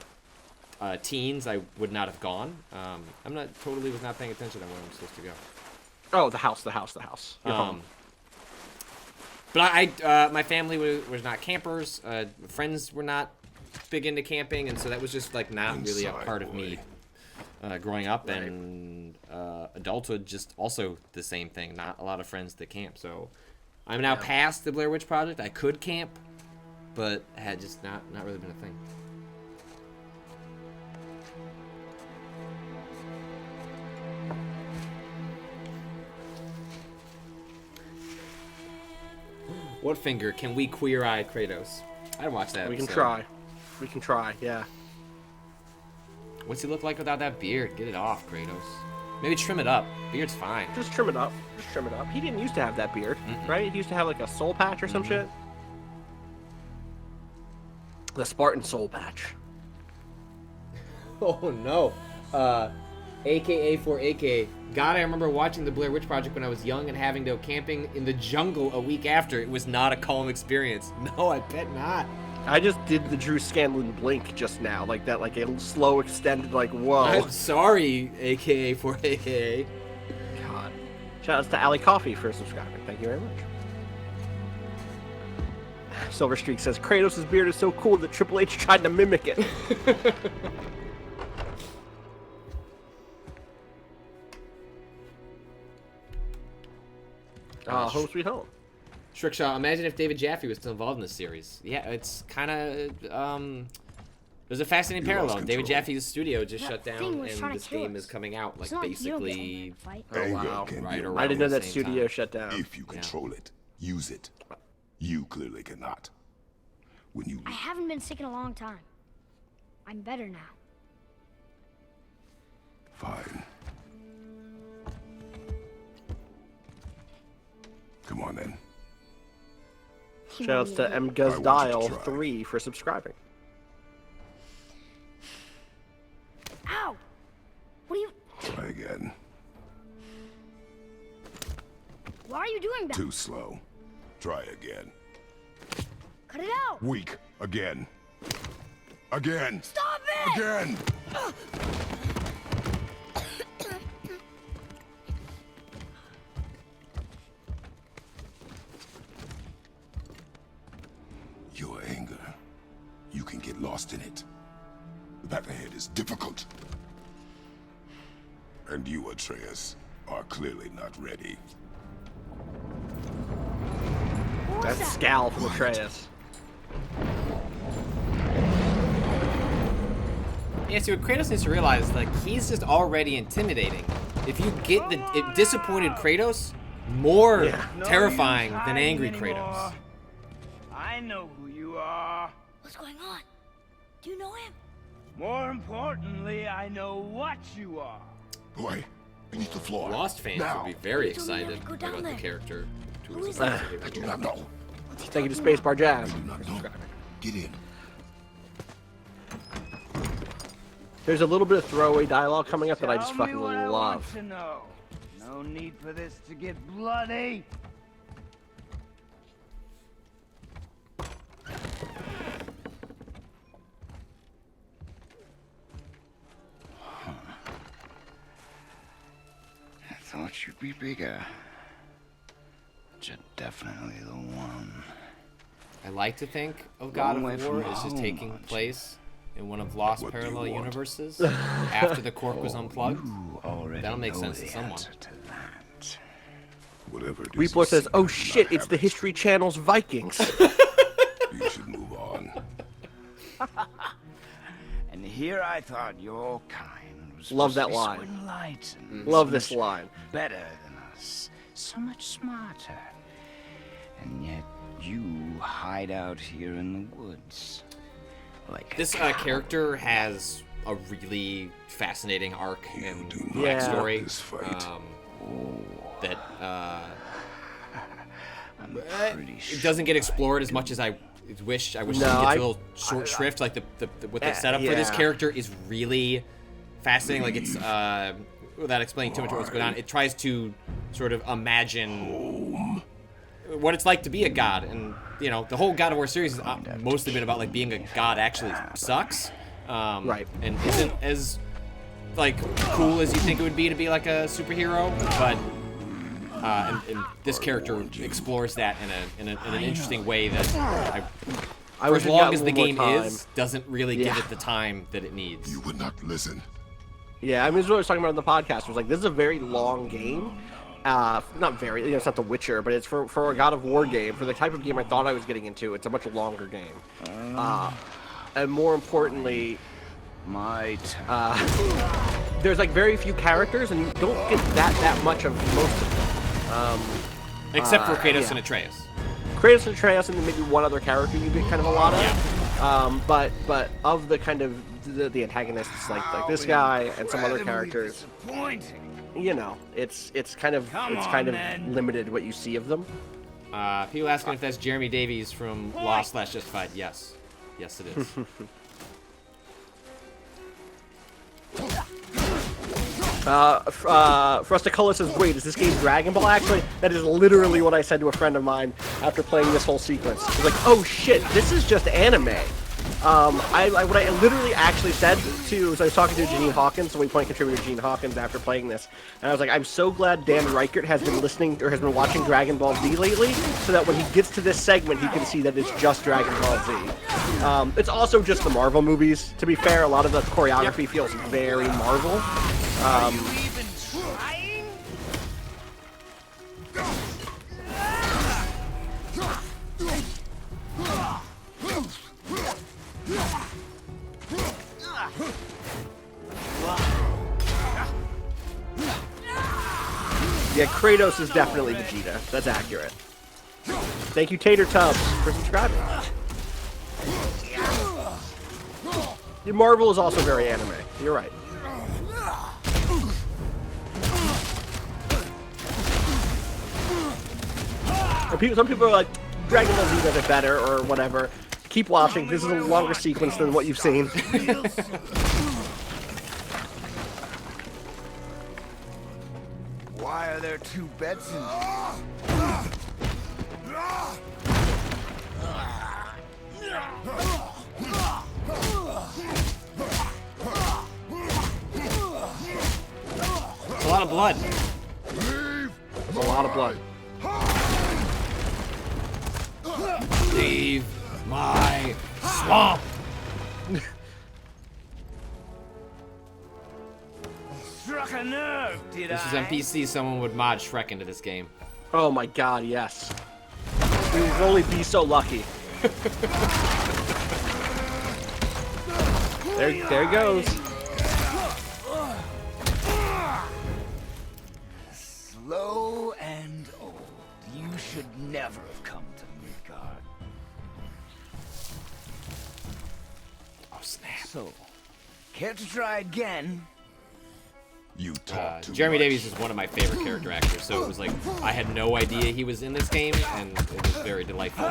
teens, I would not have gone. Was not paying attention to where I'm supposed to go. Oh, the house. Your home. But I my family was not campers. Friends were not big into camping, and so that was just like not really a part of me growing up. Right. And adulthood, just also the same thing. Not a lot of friends that camp. So I'm now past the Blair Witch Project. I could camp, but had just not really been a thing. What finger can we queer-eye Kratos? I'd watch that. We can try. We can try, yeah. What's he look like without that beard? Get it off, Kratos. Maybe trim it up. Beard's fine. Just trim it up. He didn't used to have that beard, right? He used to have like a soul patch or some shit. The Spartan soul patch. Oh no. AKA for AK. God, I remember watching the Blair Witch Project when I was young and having to go camping in the jungle a week after. It was not a calm experience. No, I bet not. I just did the Drew Scanlon blink just now, like that, like a slow extended, like whoa. I'm sorry, AKA for AKA. God. Shout outs to Ali Coffee for subscribing. Thank you very much. Silver Streak says Kratos' beard is so cool that Triple H tried to mimic it. Home Sweet Home. Shrickshaw, imagine if David Jaffe was still involved in this series. Yeah, it's kind of, there's a fascinating parallel. David Jaffe's studio just shut down, and this game is coming out, like, basically... Oh, wow. Right around I didn't know that the same studio time. shut down. If you control it, use it. You clearly cannot. When you... I haven't been sick in a long time. I'm better now. Fine. Come on, then. Shoutouts to MGuzDial3 for subscribing. Ow! What are you... Try again. Why are you doing that? Too slow. Try again. Cut it out! Weak. Again. Again. Stop it! Again. Your anger. You can get lost in it. The path ahead is difficult. And you, Atreus, are clearly not ready. That's scowl from Atreus. Yeah, see, what Kratos needs to realize, like, he's just already intimidating. If you get the disappointed Kratos, more terrifying than angry Kratos. I know who you are. What's going on? Do you know him? More importantly, I know what you are. Boy, beneath the floor. Lost fans now. would be very You told me not excited to go down about the there. character. Who is I that? do not know. Thank you to Spacebar Jazz. I do not know. Get in. There's a little bit of throwaway dialogue coming up that I just Tell me fucking what I want love. to know. No need for this to get bloody. I thought you'd be bigger. But you're definitely the one. I like to think of God Long way of War from as just home, taking aren't you? place in one of Lost What do you parallel want? universes after the cork was unplugged. You already That'll make know sense to the someone. answer to that. Whatever it is Weepo you says, seek, "Oh you do shit, not it's have the it. History Channel's Vikings." You should move on. And here I thought your kind was Love supposed to that be line. so enlightened, Love so this much line. better than us, so much smarter. And yet you hide out here in the woods. Like a This coward. character has a really fascinating arc and do not Yeah. backstory this fight. that I'm pretty it sure doesn't get explored as much as I wish. I wish it No, gets I- a little short shrift. Like what they set up for this yeah. character is really fascinating. Like it's without explaining too much what's going on, it tries to sort of imagine what it's like to be a god, and you know the whole God of War series has mostly been about like being a god actually sucks, Right. and isn't as like cool as you think it would be to be like a superhero, but and this character explores that in an interesting way that I for wish as it long got as a the little game more time. is, doesn't really give Yeah. it the time that it needs. You would not listen. Yeah, I mean, this is what I was talking about on the podcast. It was like, this is a very long game. Not very, you know, it's not The Witcher, but it's for a God of War game. For the type of game I thought I was getting into, it's a much longer game. And more importantly, my turn. there's like very few characters, and you don't get that much of most of them. Except for Kratos yeah. and Atreus. Kratos and Atreus, and then maybe one other character you get kind of a lot of. But of the kind of the antagonists, like this guy and some other characters, Disappointing. you know, it's kind of man. limited what you see of them. People asking if that's Jeremy Davies from Lost / Justified. Yes. Yes, it is. Frusticola says, "Wait, is this game Dragon Ball?" Actually, that is literally what I said to a friend of mine after playing this whole sequence. He's like, "Oh shit, this is just anime." What I literally actually said to was I was talking to Janine Hawkins, the Waypoint contributor Janine Hawkins, after playing this, and I was like, "I'm so glad Dan Reichert has been listening or has been watching Dragon Ball Z lately, so that when he gets to this segment, he can see that it's just Dragon Ball Z." It's also just the Marvel movies. To be fair, a lot of the choreography feels very Marvel. Are you even trying? Yeah, Kratos is definitely Vegeta. That's accurate. Thank you, Tater Tubbs, for subscribing. Yeah, Marvel is also very anime. You're right. Some people are like, Dragon Ball Z does it better, or whatever. Keep watching. This is a longer sequence than what you've seen. Why are there two beds in It's a lot of blood. A lot of blood. Leave my swamp. Struck a nerve, did This is I? on PC. Someone would mod Shrek into this game. Oh my god, yes. We would only be so lucky. There he goes. slow and old? You should never have come to Midgard. Oh snap! So, care to try again? You talk too Jeremy much. Davies is one of my favorite character actors, so it was like I had no idea he was in this game, and it was very delightful.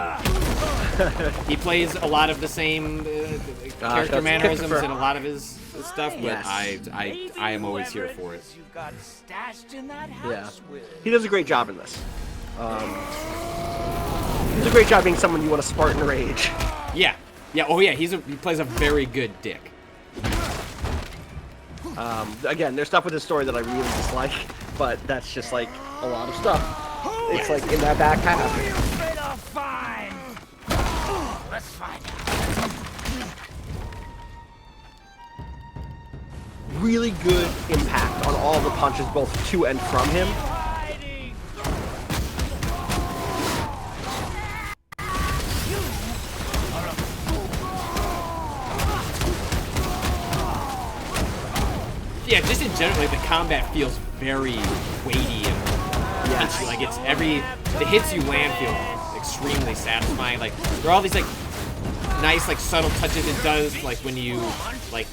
He plays a lot of the same character that's mannerisms Christopher. in a lot of his stuff, but Yes. I am always here for it. You've got stashed in that Yeah. house with. He does a great job in this. He does a great job being someone you want to Spartan rage. Yeah, oh yeah, he plays a very good dick. Again, there's stuff with his story that I really dislike, but that's just like a lot of stuff. It's like in that back half. You better find. Let's find out. Really good impact on all the punches, both to and from him. Hiding. Yeah, just in general, like, the combat feels very weighty and Yes. like it's the hits you land feel extremely satisfying. Like there are all these like nice like subtle touches it does, like when you like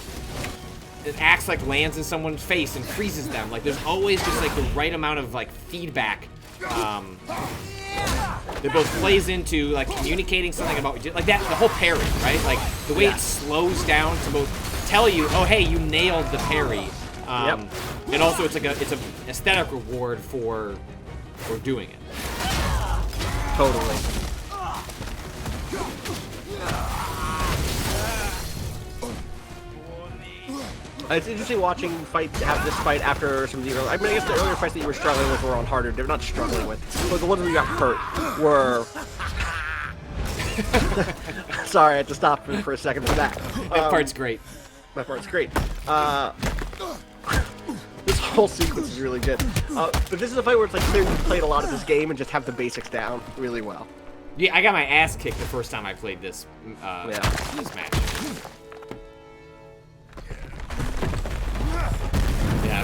an axe like lands in someone's face and freezes them. Like there's always just like the right amount of like feedback that both plays into like communicating something about like that the whole parry, right? Like the way it slows down to both tell you, oh hey, you nailed the parry. And also it's an aesthetic reward for doing it. Totally. It's interesting watching have this fight after some of the earlier. I mean, I guess the earlier fights that you were struggling with were on harder. They're not struggling with, but the ones where you got hurt were. Sorry, I had to stop for a second for that. That part's great. That part's great. This whole sequence is really good. But this is a fight where it's like clear you played a lot of this game and just have the basics down really well. Yeah, I got my ass kicked the first time I played this this match.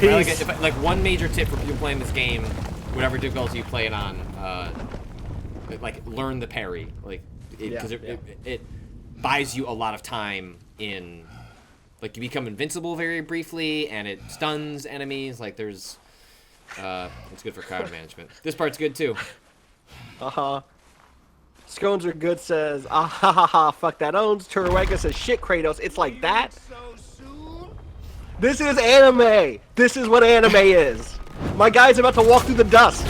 Yeah, like one major tip for people playing this game, whatever difficulty you play it on, like learn the parry, like because it buys you a lot of time in. Like, you become invincible very briefly, and it stuns enemies. Like, there's... it's good for crowd management. This part's good, too. Uh-huh. Scones are good says, ah ha ha ha, fuck that owns. Turuega says, shit, Kratos, it's like that? This is anime! This is what anime is! My guy's about to walk through the dust!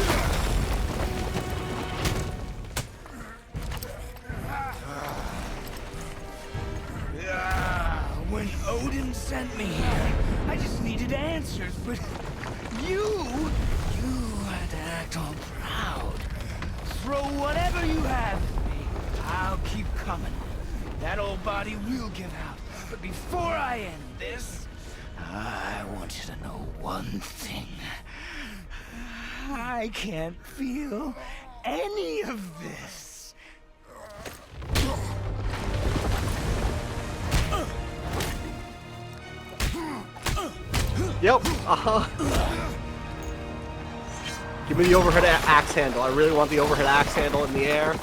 When Odin sent me here, I just needed answers, but you had to act all proud. Throw whatever you have at me. I'll keep coming. That old body will give out. But before I end this, I want you to know one thing. I can't feel any of this. Yep, Give me the overhead axe handle. I really want the overhead axe handle in the air.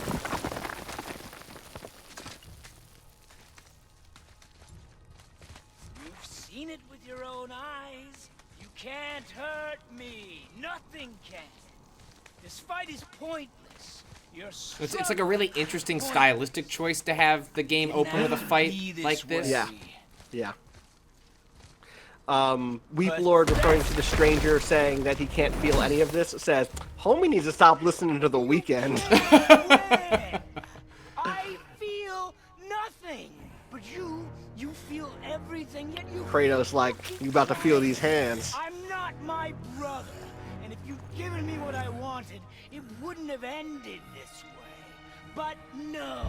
You've seen it with your own eyes. You can't hurt me. Nothing can. This fight is pointless. It's like a really interesting stylistic choice to have the game open with a fight like this. Yeah. Yeah. Weep Lord, referring to the stranger saying that he can't feel any of this, says, homie needs to stop listening to The Weeknd. I feel nothing. But you feel everything, yet you Kratos like, you about to feel these hands. I'm not my brother. And if you'd given me what I wanted, it wouldn't have ended this way. But no.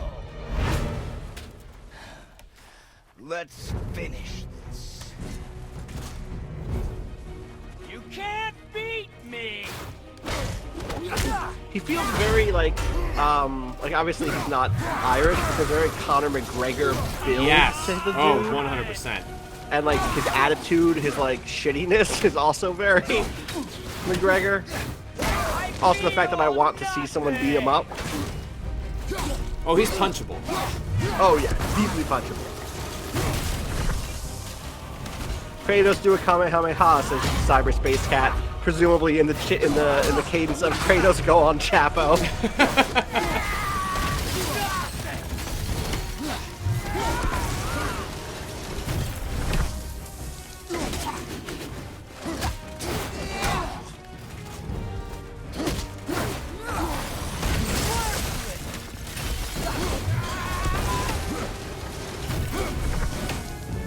Let's finish this. You can't beat me! He feels very like obviously he's not Irish, but a very Conor McGregor build Yes. to the Oh, dude. 100%. And like his attitude, his like shittiness is also very McGregor. Also the fact that I want to see someone beat him up. Oh, he's punchable. Oh yeah, deeply punchable. Kratos do a Kamehameha, says Cyberspace Cat, presumably in the cadence of Kratos go on Chapo.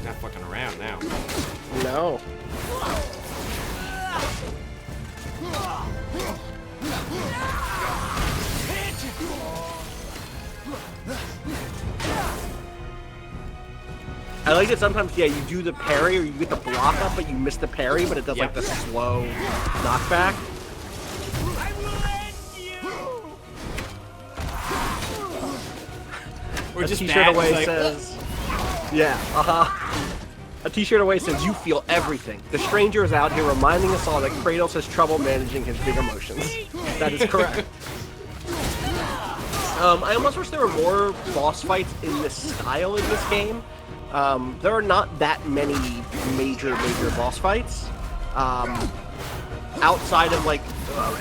Not fucking around now. No. I like that sometimes, yeah, you do the parry or you get the block up, but you miss the parry, but it does like the slow knockback. I will end you! Or A just t-shirt mad, away like, says, yeah, A t-shirt away says, you feel everything. The stranger is out here reminding us all that Kratos has trouble managing his big emotions. That is correct. I almost wish there were more boss fights in this style in this game. There are not that many major boss fights. Outside of like,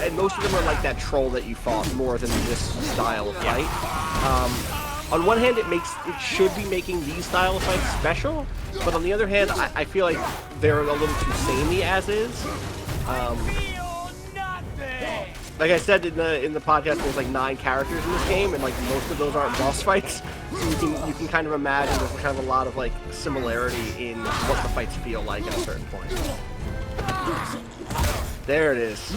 and most of them are like that troll that you fought more than this style of fight. On one hand, it should be making these style of fights special, but on the other hand, I feel like they're a little too samey as is. Feel nothing! Like I said in the podcast, there's like 9 characters in this game, and like most of those aren't boss fights. So you can kind of imagine there's kind of a lot of like similarity in what the fights feel like at a certain point. There it is.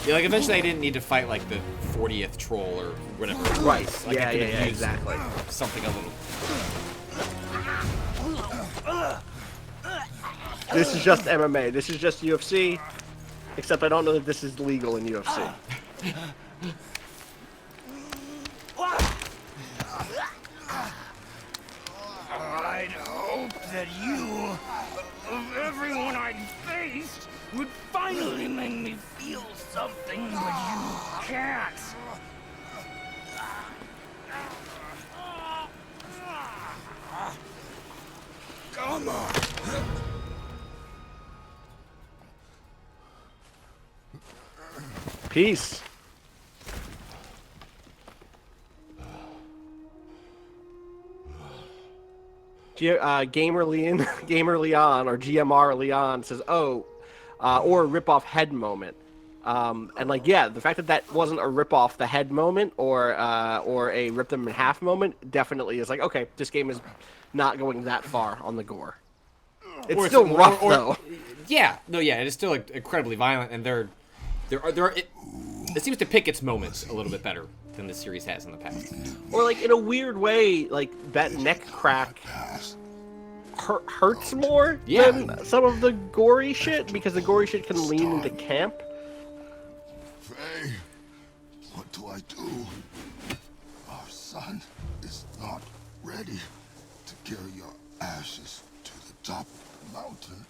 Yeah, like eventually I didn't need to fight like the 40th troll or whatever. Right. Like, Yeah, I could have used exactly. something a little. This is just MMA. This is just UFC. Except I don't know that this is legal in UFC. I'd hope that you, of everyone I'd faced, would finally make me feel something, but you can't. Come on. Peace. Gamer Leon or GMR Leon says, "Oh, or a rip-off head moment." And like, yeah, the fact that that wasn't a rip-off the head moment or a rip them in half moment definitely is like, okay, this game is not going that far on the gore. It's Or still rough or- though. Yeah, no, yeah, it is still incredibly violent, and it seems to pick its moments a little bit better than the series has in the past. Or like in a weird way, like that neck crack hurts more than some of the gory shit because the gory shit can lean into camp. Faye, what do I do? Our son is not ready to carry your ashes to the top of the mountain.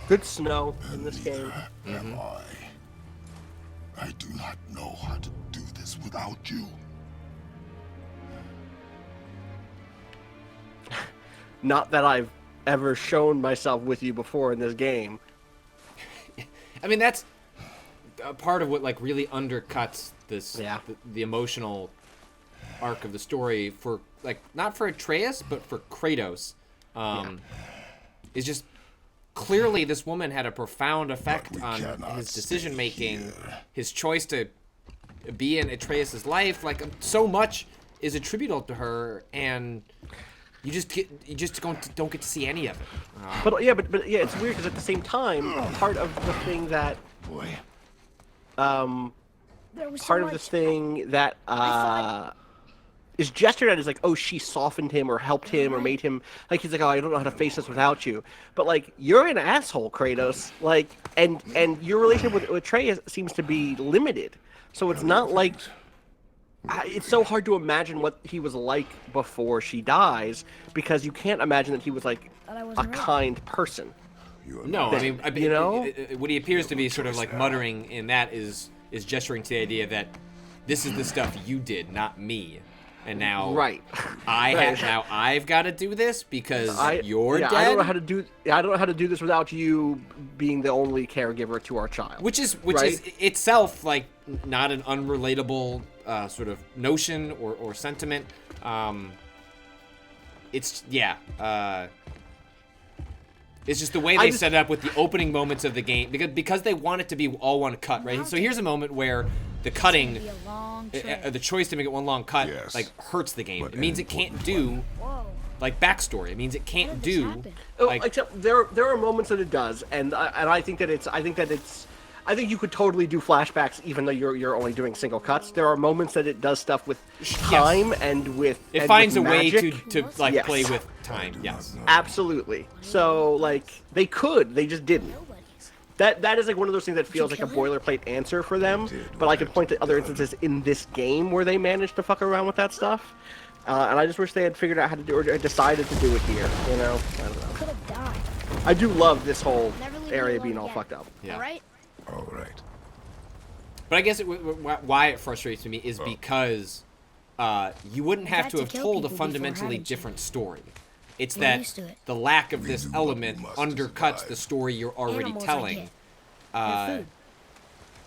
Good snow in this game. Am I? I do not know how to do this without you. Not that I've ever shown myself with you before in this game. I mean, that's a part of what like really undercuts this the emotional arc of the story for like not for Atreus but for Kratos. Is just clearly this woman had a profound effect on his decision making, his choice to be in Atreus's life. Like so much is attributable to her, and you just don't get to see any of it. But yeah, it's weird because at the same time, part of the thing that There was so part of the much- thing that is gestured at is like, oh, she softened him or helped him or made him like he's like, oh, I don't know how to face this without you. But like, you're an asshole, Kratos. Like, and your relationship with Atreus seems to be limited. So it's not like it's so hard to imagine what he was like before she dies because you can't imagine that he was like Thought I a wasn't right. kind person. No, I mean, you know? what he appears to be sort of like muttering in that is gesturing to the idea that this is the stuff you did, not me. And now, Right. now I've got to do this because you're dead. I don't know how to do. I don't know how to do this without you being the only caregiver to our child. Which is Right? itself like not an unrelatable sort of notion or sentiment. It's it's just the way they set it up with the opening moments of the game because they want it to be all one cut, right? So here's a moment where the cutting, It's gonna be a long trip. the choice to make it one long cut, Yes. like hurts the game. But It means an it can't important do Whoa. like backstory. It means it How can't did this do happen? Oh, like except there are moments that it does, and I think I think you could totally do flashbacks even though you're only doing single cuts. There are moments that it does stuff with time and with it and finds with a way magic. to like Yes. play with time. Yes. Absolutely. So like they just didn't. Nobody's. That is like one of those things that feels like a boilerplate answer for them, but I can point to other instances in this game where they managed to fuck around with that stuff. And I just wish they had figured out how to do or decided to do it here. You know, I don't know. Could have died. I do love this whole Never leave me area alone being all again. fucked up. Yeah. All right. All right. But I guess why it frustrates me is because you wouldn't You've have had to to have kill told a people before, fundamentally haven't you? different story. It's You're that used to it. the lack of this We element must undercuts survive. the story you're already Animals I telling get. They're food.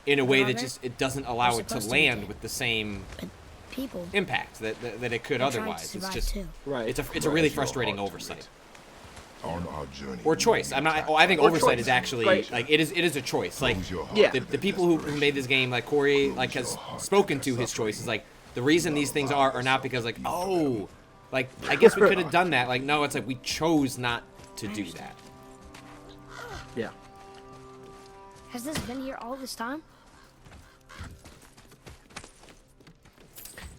in a way They're that on just it doesn't allow They're it to supposed to land get. with the same But people. impact that it could They're trying to otherwise. It's survive just too. Right. it's a Cross really your frustrating heart to oversight. it. On our journey. Or we choice. will I'm be not. attacked Oh, I think by oversight choice. is actually Right. like it is a choice. Like Close your heart Yeah. to the people who made this game, like Corey, like has spoken to his choices. Like the reason these things are not because like like I guess we could have done that. Like no, it's like we chose not to do that. Yeah. Has this been here all this time?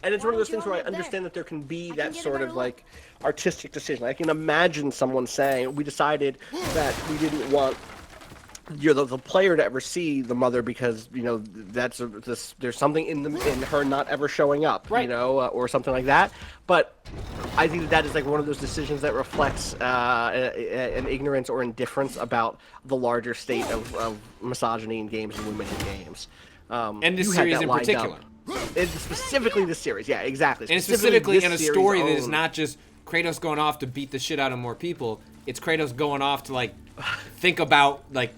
And it's Why one of those don't you things where I all live there? understand that there can be I that can get a sort better of look. like artistic decision. I can imagine someone saying, "We decided that we didn't want the player to ever see the mother because there's something in her not ever showing up, Right. you know, or something like that." But I think that is like one of those decisions that reflects an ignorance or indifference about the larger state of misogyny in games and women in games. And this You had series that in lined particular. up. It's specifically this series, yeah, exactly. And specifically in a this story that series is own- not just Kratos going off to beat the shit out of more people. It's Kratos going off to like think about like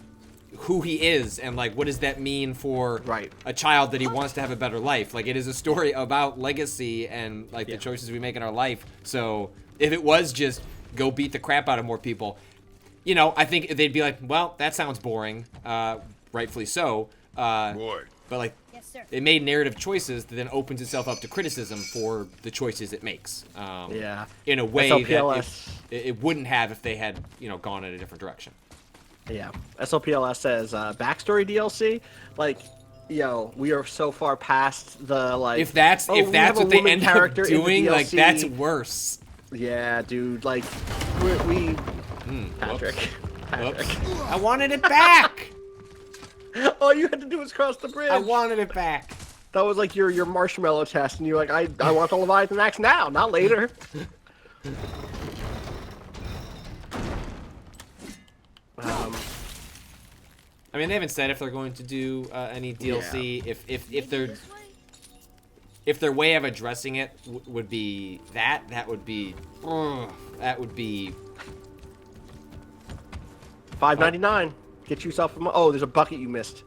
who he is and like what does that mean for Right. a child that he wants to have a better life. Like it is a story about legacy and like Yeah. the choices we make in our life. So if it was just go beat the crap out of more people, you know, I think they'd be like, well, that sounds boring. Rightfully so. Boy. But like Yes, sir. it made narrative choices that then opens itself up to criticism for the choices it makes. Yeah. In a way SLPLS. that it wouldn't have if they had, you know, gone in a different direction. Yeah. SLPLS says backstory DLC. Like, yo, we are so far past the like. If that's we have a what they woman end up character in the doing, like DLC. that's worse. Yeah, dude. Like, we Patrick. Patrick. Whoops. I wanted it back. All you had to do was cross the bridge. I wanted it back. That was like your marshmallow test, and you're like, I want the Leviathan axe now, not later. I mean, they haven't said if they're going to do any DLC. If they're This way? if their way of addressing it would be that would be $5.99. Get yourself a. Oh, there's a bucket you missed.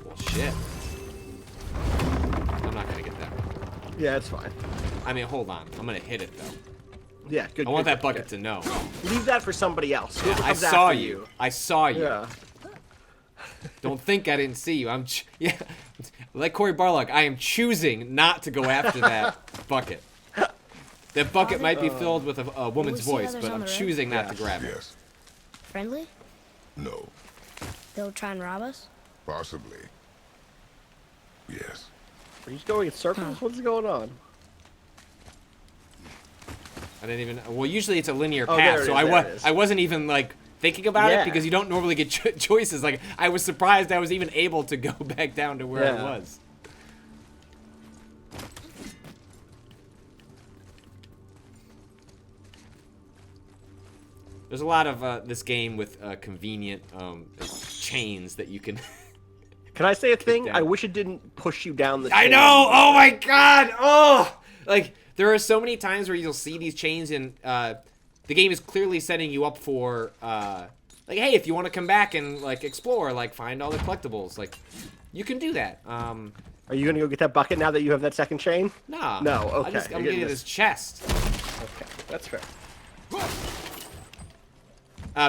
well shit. I'm not gonna get that one. Yeah, it's fine. I mean, hold on. I'm gonna hit it though. Yeah, good. I want good, that bucket good. to know. Leave that for somebody else. Whoever I comes saw after you. I saw you. Yeah. Don't think I didn't see you. Yeah. Like Corey Barlog, I am choosing not to go after that bucket. That bucket might be filled with a woman's see voice, others but on I'm the road? choosing not to Yes. grab it. Yes. Friendly? No. They'll try and rob us? Possibly. Yes. Are you going in circles? What's going on? I didn't even. Well, usually it's a linear Oh, there path, it so is, there it is. I wasn't even like thinking about Yeah. it because you don't normally get choices. Like I was surprised I was even able to go back down to where I Yeah. was. There's a lot of this game with convenient chains that you can. Can I say a thing? down. I wish it didn't push you down the. I chain. know. Oh my god. Oh, like there are so many times where you'll see these chains, and the game is clearly setting you up for like, hey, if you want to come back and like explore, like find all the collectibles, like you can do that. Are you gonna go get that bucket now that you have that second chain? Nah. No, okay, I'm you're getting getting this chest. Okay, that's fair.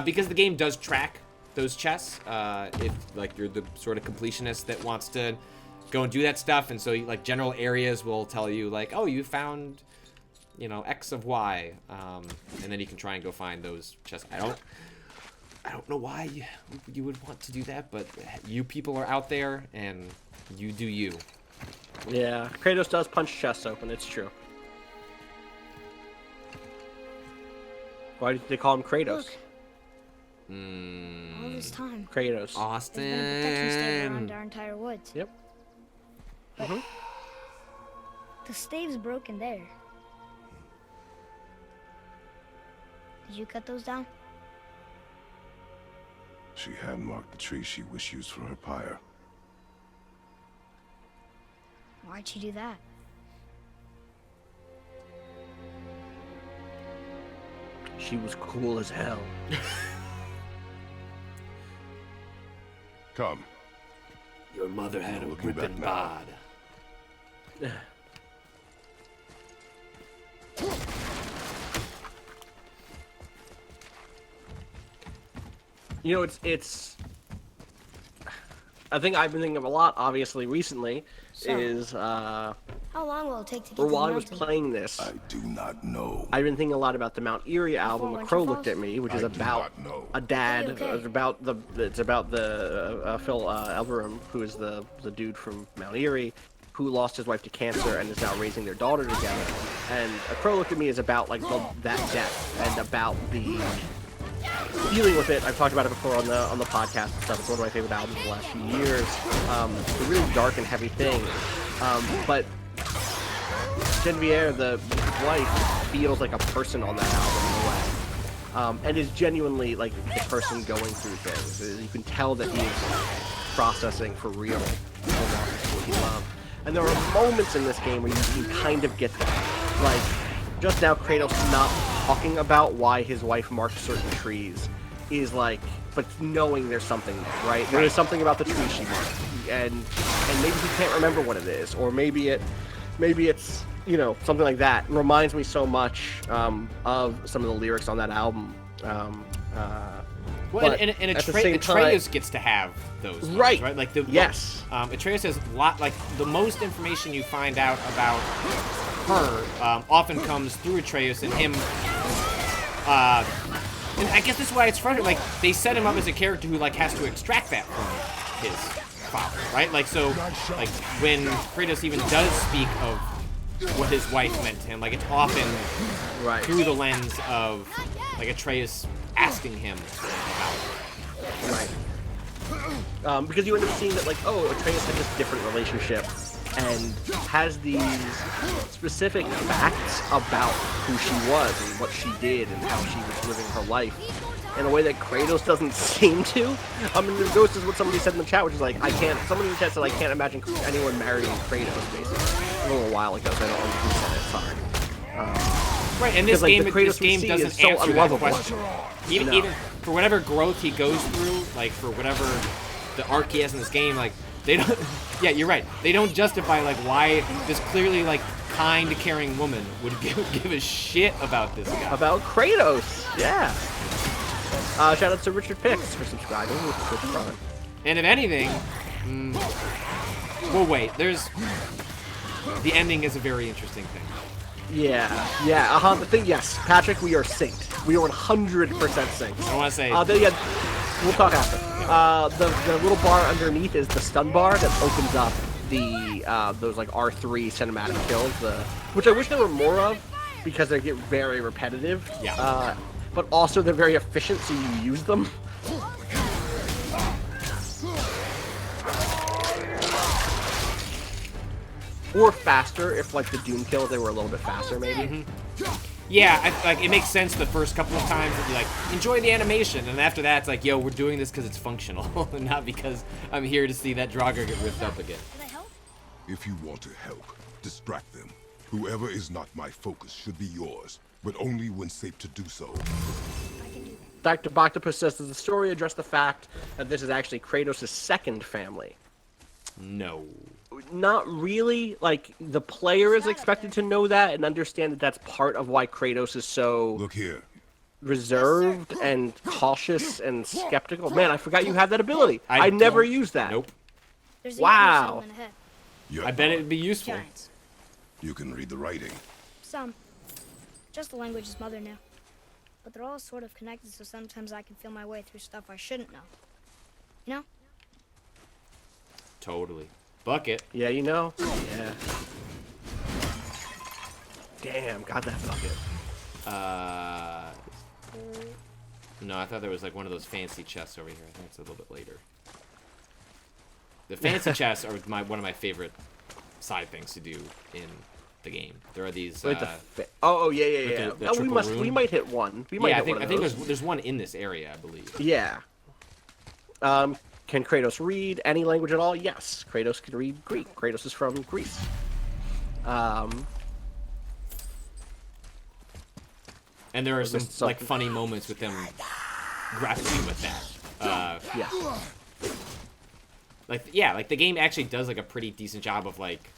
Because the game does track those chests. If like you're the sort of completionist that wants to go and do that stuff. And so like general areas will tell you like, oh, you found, you know, X of Y, and then you can try and go find those chests. I don't know why you would want to do that, but you people are out there and you do you. Yeah, Kratos does punch chests open. It's true. Why did they call him Kratos? Look. All this time. Kratos. There's been a protection stave around Austin. our entire woods. Yep. The stave's broken there. Did you cut those down? She had marked the tree she wished used for her pyre. Why'd she do that? She was cool as hell. Come. Your mother had a Looking back ripping now. bod. You know, it's. I think I've been thinking of a lot, obviously, recently, So, is How long will it take to get or to the while I was mountain? playing this, I do not know. I've been thinking a lot about the Mount Erie album. Before A Crow Winter Looked at Falls? Me, which is I do about not know. a dad. Okay. It's about the Phil Elverum, who is the dude from Mount Erie, who lost his wife to cancer and is now raising their daughter together. And A Crow Looked at Me is about like that death and about the dealing with it. I've talked about it before on the podcast and stuff. It's one of my favorite albums of the last few years. It's a really dark and heavy thing. But Genevieve, the wife, feels like a person on that album in a way. And is genuinely like the person going through things. You can tell that he is processing for real the loss of what he loved. And there are moments in this game where you can kind of get that. Like, just now Kratos not talking about why his wife marked certain trees is like, but knowing there's something there, right? There is something about the tree she marked. And maybe he can't remember what it is, or maybe it's, you know, something like that. It reminds me so much of some of the lyrics on that album. Well, But and at the same Atreus gets to have those moments, Right. right? Like Yes. Atreus has like the most information you find out about her often comes through Atreus and him. And I guess that's why it's frustrating. Like they set him up as a character who like has to extract that from his father, right? Like so, like when Kratos even does speak of what his wife meant to him, like it's often Right. through the lens of like Atreus asking him about it. Right. Because you end up seeing that, like, oh, Atreus had this different relationship and has these specific facts about who she was and what she did and how she was living her life in a way that Kratos doesn't seem to. I mean, it goes to what somebody said in the chat, which is like, somebody in the chat said, I can't imagine anyone marrying Kratos, basically. A little while ago, so I don't remember who said it, sorry. Right, and this Because, like, game, the Kratos this game we see doesn't is so answer that unlovable. question. Even, No. even for whatever growth he goes through, like for whatever the arc he has in this game, like they don't. Yeah, you're right. They don't justify like why this clearly like kind, caring woman would give a shit about this guy. About Kratos, yeah. Shout out to Richard Pix for subscribing with Twitch Prime. And if anything, well, wait. There's the ending is a very interesting thing. Yeah, the thing, yes, Patrick, we are synced. We are 100% synced. I want to say. We'll talk after. The little bar underneath is the stun bar that opens up the those like R3 cinematic kills, which I wish there were more of because they get very repetitive. Yeah. But also they're very efficient, so you use them. Or faster, if like the Doom kills, they were a little bit faster, maybe. Yeah, like it makes sense the first couple of times to be like, enjoy the animation, and after that it's like, yo, we're doing this because it's functional, and not because I'm here to see that Draugr get ripped up again. Can I help? If you want to help, distract them. Whoever is not my focus should be yours, but only when safe to do so. Dr. Boctopus says, does the story address the fact that this is actually Kratos' second family? No. Not really. Like, the player is expected to know that and understand that that's part of why Kratos is so Look here. reserved and cautious and skeptical. Man, I forgot you had that ability. I don't- never used that. Nope. There's a Wow. settlement ahead. Yeah. I bet it'd be useful. Giants. You can read the writing. Some. Just the language his mother knew. But they're all sort of connected, so sometimes I can feel my way through stuff I shouldn't know. You know? Totally. Bucket. Yeah, you know? Yeah. Damn, got that bucket. No, I thought there was like one of those fancy chests over here. I think it's a little bit later. The fancy chests are one of my favorite side things to do in the game. There are these. Wait, oh, yeah. the Oh, triple we rune. might hit one. We might Yeah, hit one I of think those. there's one in this area, I believe. Yeah. Can Kratos read any language at all? Yes. Kratos can read Greek. Kratos is from Greece. And there are some this like something- funny moments with them grappling with that. Yeah. Like the game actually does like a pretty decent job of like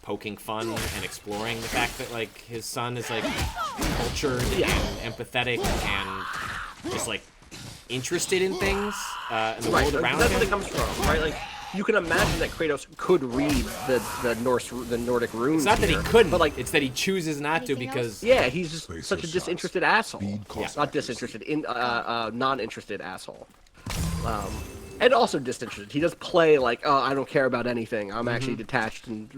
poking fun and exploring the fact that like his son is like cultured and empathetic and just like interested in things in the Right. world around That's what it him. comes from, right? Like, you can imagine that Kratos could read the Nordic runes. It's not that he here, couldn't, but like, it's that he chooses not to Anything else? because yeah, he's just Space such a shots. disinterested asshole. Speed cost Not accuracy. disinterested, non-interested asshole. And also disinterested. He does play like, oh, I don't care about anything. I'm actually detached and.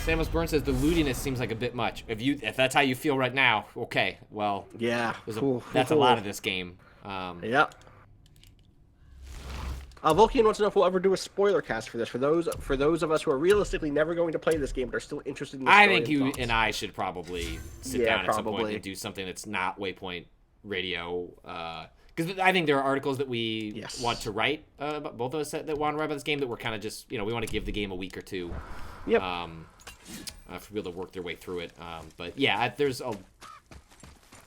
Samus Burns says the lootiness seems like a bit much. If that's how you feel right now, okay. Well, Yeah. that's a lot of this game. Yeah. Volkian wants to know if we'll ever do a spoiler cast for this. For those of us who are realistically never going to play this game but are still interested in the I story think you thoughts. and I should probably sit Yeah, down at some point probably. and do something that's not Waypoint Radio. Because I think there are articles that we Yes. want to write, about both of us that want to write about this game that we're kind of just, we want to give the game a week or two. Yep. For people to work their way through it. But yeah, I have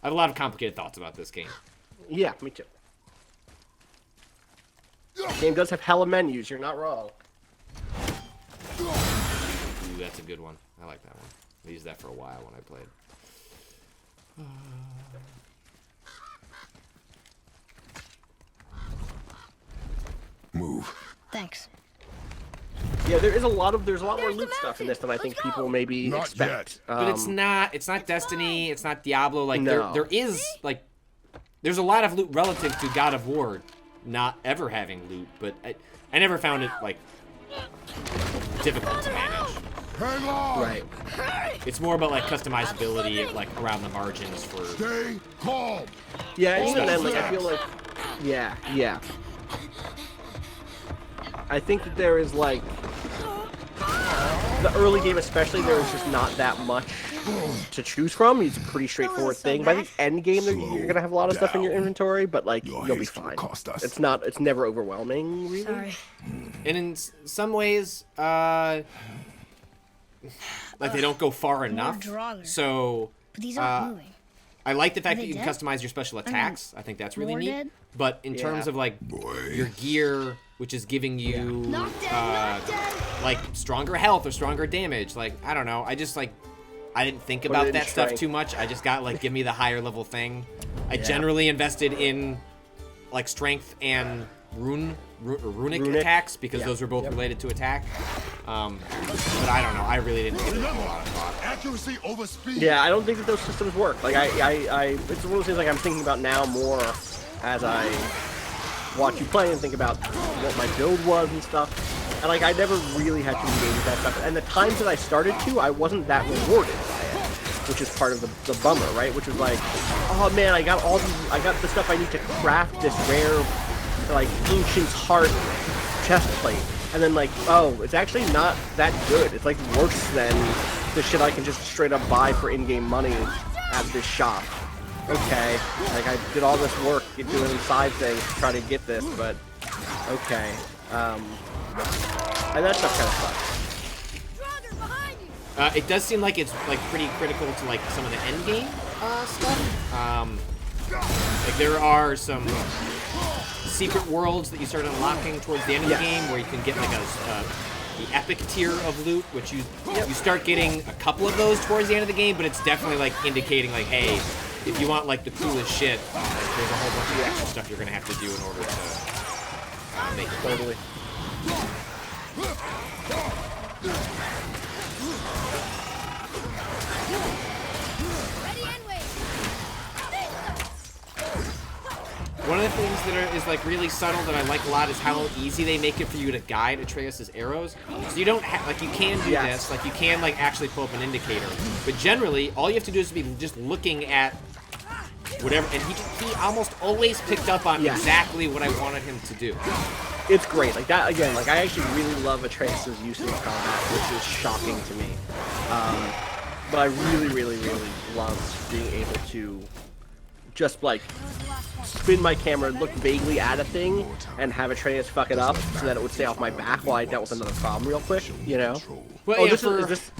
a lot of complicated thoughts about this game. Yeah, me too. The game does have hella menus. You're not wrong. Ooh, that's a good one. I like that one. I used that for a while when I played. Move. Thanks. Yeah, there's a lot more loot stuff in this than I think people maybe Not expect. But it's not Destiny, it's not Diablo. Like No. there is like there's a lot of loot relative to God of War not ever having loot, but I never found it like difficult to manage. Hang on. right. It's more about like customizability like around the margins for Stay calm. Yeah, and even then, like, I Yes. feel like, yeah. I think that there is like the early game, especially, there is just not that much to choose from. It's a pretty straightforward thing. By the end game, you're gonna have a lot of stuff in your inventory, but like Your you'll be haste will fine. cost us. It's never overwhelming, really. Sorry. and in some ways like they don't go far enough. Draugr. So But these aren't moving. I like the fact Are that they you can dead? customize your special attacks. I think that's really more neat. dead? But in terms Yeah. of like Boy. your gear, which is giving you Not dead, not dead. like stronger health or stronger damage, like I don't know. I just like I didn't think it about in that stuff strength. too much. I just got like give me the higher level thing. I Yeah. generally invested in like strength and runic Runic. attacks because Yeah. those were both Yep. related to attack. But I don't know. I really didn't give it a whole lot of thought. Accuracy over speed. Yeah, I don't think that those systems work. Like it's one of those things like I'm thinking about now more as I watch you play and think about what my build was and stuff. And like I never really had to engage with that stuff. And the times that I started to, I wasn't that rewarded by it, which is part of the bummer, right? Which was like, oh man, I got the stuff I need to craft this rare, like ancient's heart chest plate. And then like, oh, it's actually not that good. It's like worse than the shit I can just straight up buy for in-game money at this shop. Okay, like I did all this work doing side things to try to get this, but okay. And that stuff kind of sucks. It does seem like it's like pretty critical to like some of the end game stuff. Like there are some secret worlds that you start unlocking towards the end of the game where you can get like the epic tier of loot, which you start getting a couple of those towards the end of the game, but it's definitely like indicating like, hey, if you want like the coolest shit, there's a whole bunch of extra stuff you're gonna have to do in order to make it. Totally. One of the things that is like really subtle that I like a lot is how easy they make it for you to guide Atreus' arrows. So you don't have, like, you can do this, like you can like actually pull up an indicator, but generally all you have to do is be just looking at whatever, and he almost always picked up on exactly what I wanted him to do. It's great. Like that again. Like I actually really love Atreus' use of combat, which is shocking to me. But I really, really, really love being able to just like spin my camera, look vaguely at a thing, and have Atreus fuck it up so that it would stay off my back while I dealt with another problem real quick. You know? Well, oh, yeah, is this?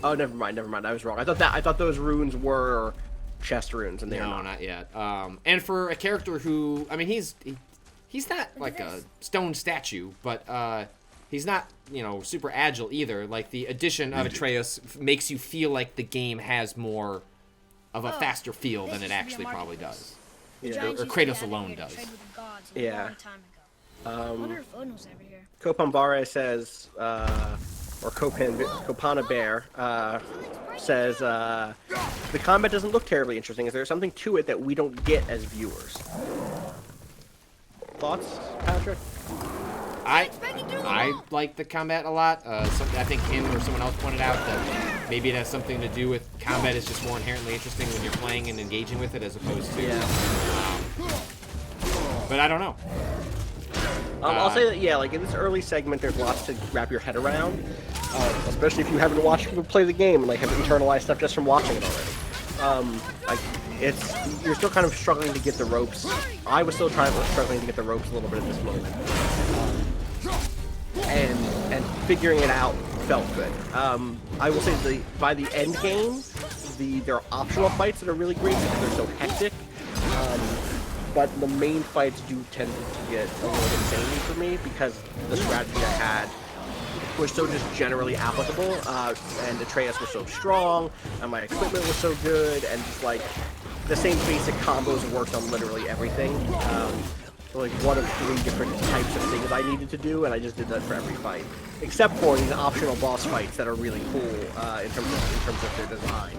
Oh, never mind. I was wrong. I thought those runes were chest runes, and they are not. Not yet. And for a character who, I mean, he's not like a stone statue, but he's not, you know, super agile either. Like the addition of Atreus makes you feel like the game has more of a faster feel than it actually probably does. Yeah. Or Kratos alone does. Yeah. I wonder if Odin's ever here. Kopambare says, or Kopana Bear says, the combat doesn't look terribly interesting. Is there something to it that we don't get as viewers? Thoughts, Patrick? I like the combat a lot. I think him or someone else pointed out that maybe it has something to do with combat is just more inherently interesting when you're playing and engaging with it as opposed to. But I don't know. I'll say that, yeah, like in this early segment, there's lots to wrap your head around, especially if you haven't watched people play the game and like have internalized stuff just from watching it already. Like you're still kind of struggling to get the ropes. I was still struggling to get the ropes a little bit at this moment, and figuring it out felt good. I will say by the end game, there are optional fights that are really great because they're so hectic. But the main fights do tend to get a little bit samey for me because the strategy I had was so just generally applicable, and Atreus was so strong, and my equipment was so good, and just like the same basic combos worked on literally everything. Like one of 3 different types of things I needed to do, and I just did that for every fight, except for these optional boss fights that are really cool in terms of their design.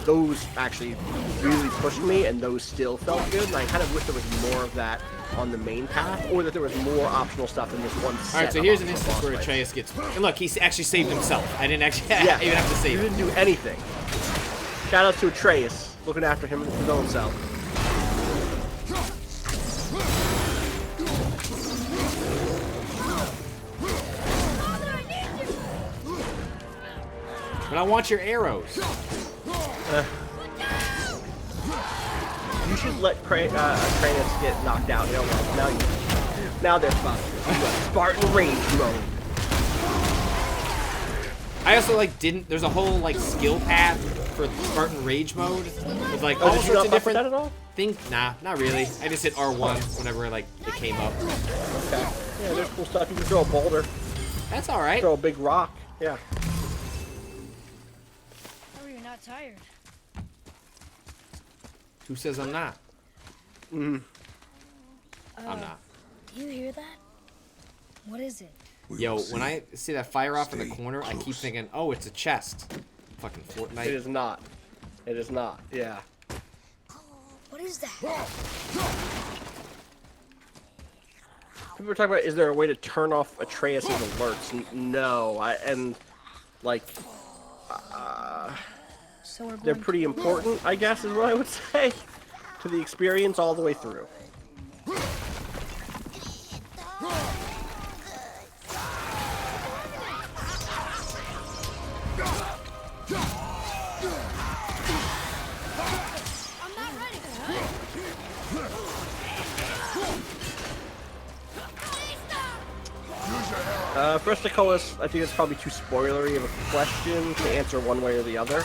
Those actually really pushed me, and those still felt good, and I kind of wish there was more of that on the main path, or that there was more optional stuff in this one set. Alright, so here's an instance where Atreus gets... And look, he actually saved himself. I didn't actually even have to save him. He didn't do anything. Shout out to Atreus, looking after him his own self. But I want your arrows. You should let Kratos get knocked out. You know, now they're Spartan range mode. I also there's a whole skill path for Spartan Rage mode with all did you sorts not of different that at all? things. Nah, not really. I just hit R1 whenever it came up. Okay. Yeah, there's cool stuff. You can throw a boulder. That's all right. Throw a big rock. Yeah. Oh, you're not tired. Who says I'm not? I'm not. Do you hear that? What is it? Yo, when I see that fire off in the corner, I keep thinking, oh, it's a chest. Fucking Fortnite. It is not. It is not. Yeah. What is that? People were talking about, is there a way to turn off Atreus' alerts? No. So we're They're pretty important, I guess, is what I would say, to the experience all the way through. First to call us, I think it's probably too spoilery of a question to answer one way or the other.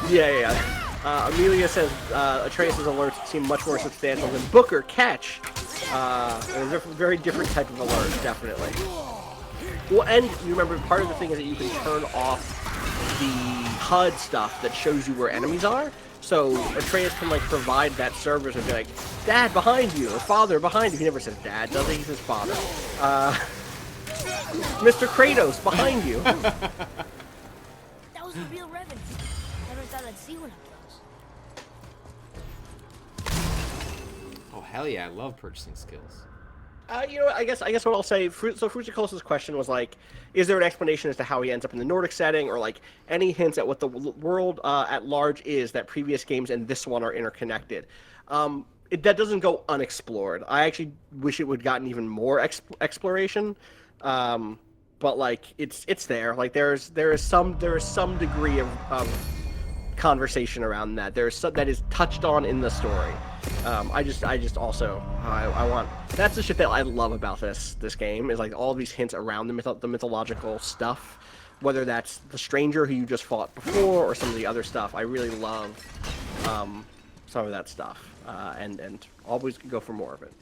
Yeah. Amelia says Atreus' alerts seem much more substantial than Booker catch. It was a very different type of alert, definitely. Well, and you remember part of the thing is that you can turn off the HUD stuff that shows you where enemies are. So Atreus can like provide that service and be like, "Dad, behind you," or "Father, behind you." He never says Dad, does he? He says Father. Mr. Kratos, behind you. That was a real revenue. Never thought I'd see one of those. Oh hell yeah, I love purchasing skills. You know what, I guess what I'll say, so Fruiticolus's question was like, is there an explanation as to how he ends up in the Nordic setting, or like any hints at what the world at large is that previous games and this one are interconnected? That doesn't go unexplored. I actually wish it would gotten even more exploration, but like it's there. Like there is some degree of conversation around that. That is touched on in the story. I also want, that's the shit that I love about this game, is like all these hints around the mythological stuff, whether that's the stranger who you just fought before or some of the other stuff. I really love some of that stuff, and always go for more of it.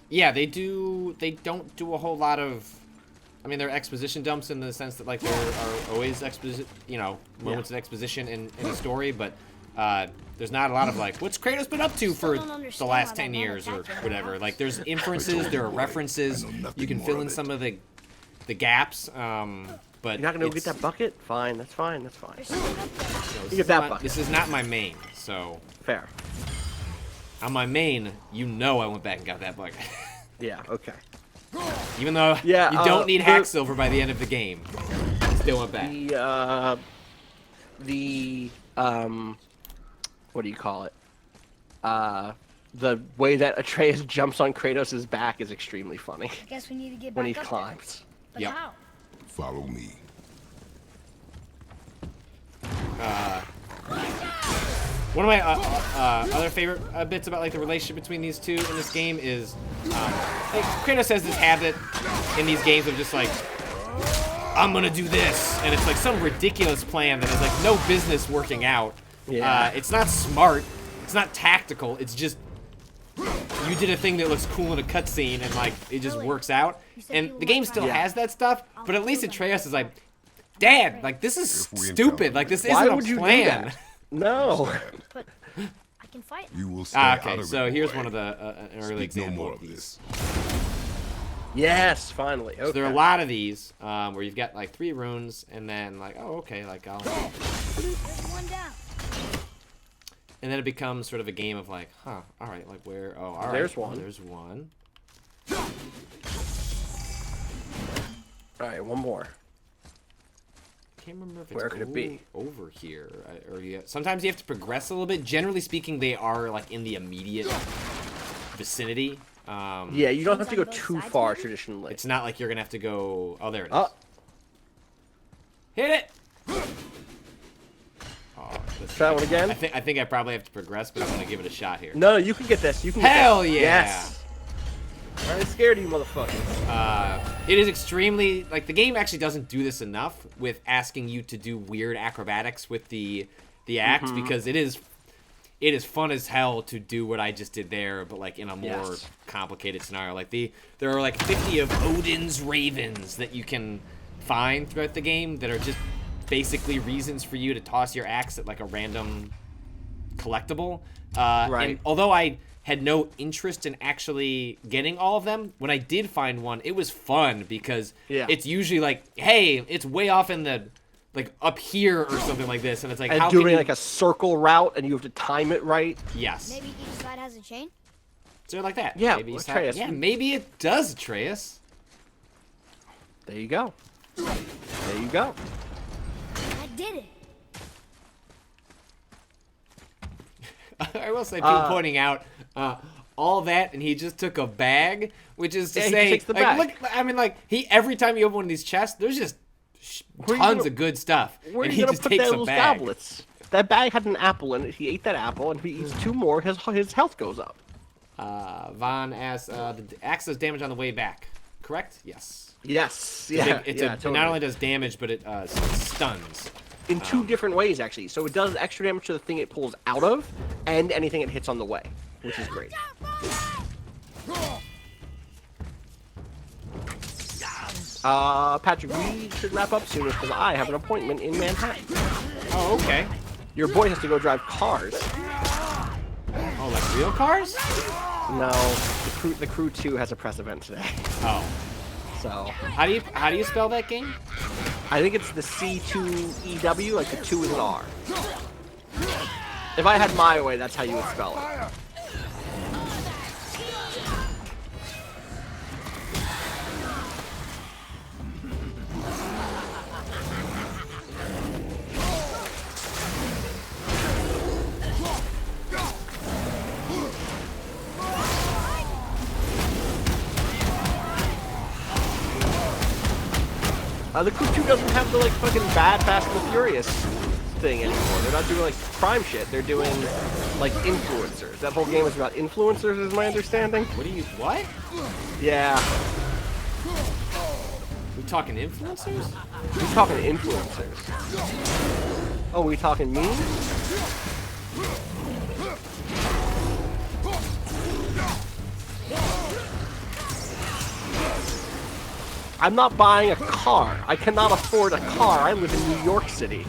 Yeah, they don't do a whole lot of, I mean, they're exposition dumps in the sense that like there are always moments of exposition in a story, but there's not a lot of like, what's Kratos been up to for the last 10 years or whatever. Like there's inferences, there are references, you can fill in some of the gaps, but you're not gonna go get that bucket? Fine, that's fine. There's something up there. You get that bucket. This is not my main, so Fair. on my main, I went back and got that bucket. Yeah. Okay. Even though you don't need hack silver by the end of the game, still went back. What do you call it? The way that Atreus jumps on Kratos' back is extremely funny I guess we need to get back when he up there. climbs. But Yep. how? Follow me. One of my other favorite bits about like the relationship between these two in this game is like Kratos has this habit in these games of just like, I'm gonna do this, and it's like some ridiculous plan that has like no business working out. Yeah. It's not smart, it's not tactical, it's just you did a thing that looks cool in a cutscene and like it just works out. And the game still has that stuff, but at least Atreus is like, Dad, like this is stupid, like this Why isn't would a you do plan. that? No. But I can fight. You will stay out Okay, of so it, here's boy. one of the an early Speak no example more of of these. Yes, finally. Okay. So there are a lot of these where you've got like 3 runes, and then like, oh, okay, like I'll, There's one down. and then it becomes sort of a game of like, huh, all right, like where? Oh, all right, There's one. There's one. All right, one more. I can't remember if it's Where could it be? over here, or sometimes you have to progress a little bit. Generally speaking, they are like in the immediate vicinity. Yeah, you don't have to go Both too sides, far maybe? Um, traditionally. It's not like you're gonna have to go. Oh, there it is. Oh, Hit it. Oh, try that one again. I think I probably have to progress, but I'm gonna give it a shot here. No, you can get this. You can get Hell this. yeah! Yes. I'm scared of you, motherfuckers. It is extremely like the game actually doesn't do this enough with asking you to do weird acrobatics with the axe, because it is fun as hell to do what I just did there, but like in a more complicated scenario. Like there are like 50 of Odin's ravens that you can find throughout the game that are just basically reasons for you to toss your axe at like a random collectible. Right. And although I had no interest in actually getting all of them, when I did find one, it was fun because it's usually like, hey, it's way off in the like up here or something like this, and it's like, And how doing can you... like a circle route, and you have to time it right. Yes. Maybe each side has a chain? So like that. Yeah, Maybe Atreus. yeah, maybe it does, Atreus. There you go. There you go. I did it. I will say, people pointing out all that, and he just took a bag, which is to Yeah, he say, takes the like, bag. look, I mean, like every time you open one of these chests, there's just Where you tons gonna- of good stuff, Where and are he you gonna just put takes that a those bag. goblets? That bag had an apple in it. He ate that apple, and if he eats 2 more, his health goes up. Von asks, the axe does damage on the way back. Correct? Yes. Yes. It Yeah. it not only does damage, but it stuns. in 2 different ways actually. So it does extra damage to the thing it pulls out of, and anything it hits on the way, which is great. Patrick, we should wrap up soon because I have an appointment in Manhattan. Oh, okay. Your boy has to go drive cars. Oh, like real cars? No, the crew 2 has a press event today. Oh. So How do you spell that game? I think it's the C2EW, like the 2 is an R. If I had my way, that's how you would spell it. The crew 2 doesn't have the like fucking bad Fast and the Furious thing anymore. They're not doing like crime shit. They're doing like influencers. That whole game is about influencers, is my understanding. What? Yeah. We talking influencers? We're talking influencers. Oh, we talking me? I'm not buying a car. I cannot afford a car. I live in New York City.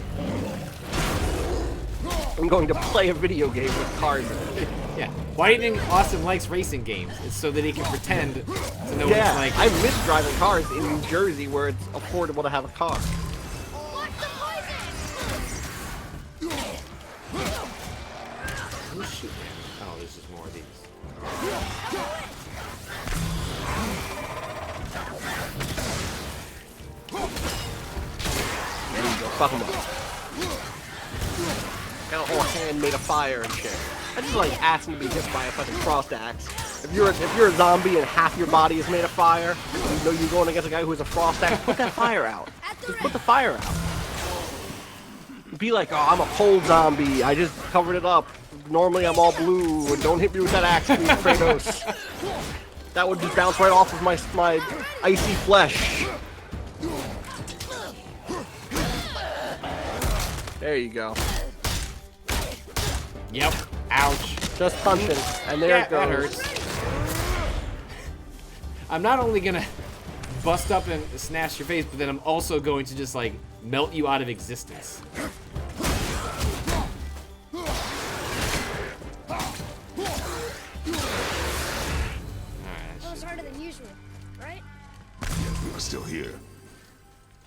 I'm going to play a video game with cars in it. Yeah. Why do you think Austin likes racing games? It's so that he can pretend to know what Yeah, it's like. I miss driving cars in New Jersey where it's affordable to have a car. Oh, shoot, man. Oh, there's just more of these. There you go, fuck him up. Got a whole hand made of fire and shit. I just like asking to be hit by a fucking frost axe. If you're a zombie and half your body is made of fire, and you know you're going against a guy who has a frost axe, put that fire out. Just put the fire out. Be like, oh, I'm a cold zombie. I just covered it up. Normally I'm all blue, and don't hit me with that axe, please, Kratos. That would just bounce right off of my icy flesh. There you go. Yep. Ouch. Just punching, and there it goes. That hurts. I'm not only gonna bust up and smash your face, but then I'm also going to just like melt you out of existence. That was harder than usual, right? We are still here.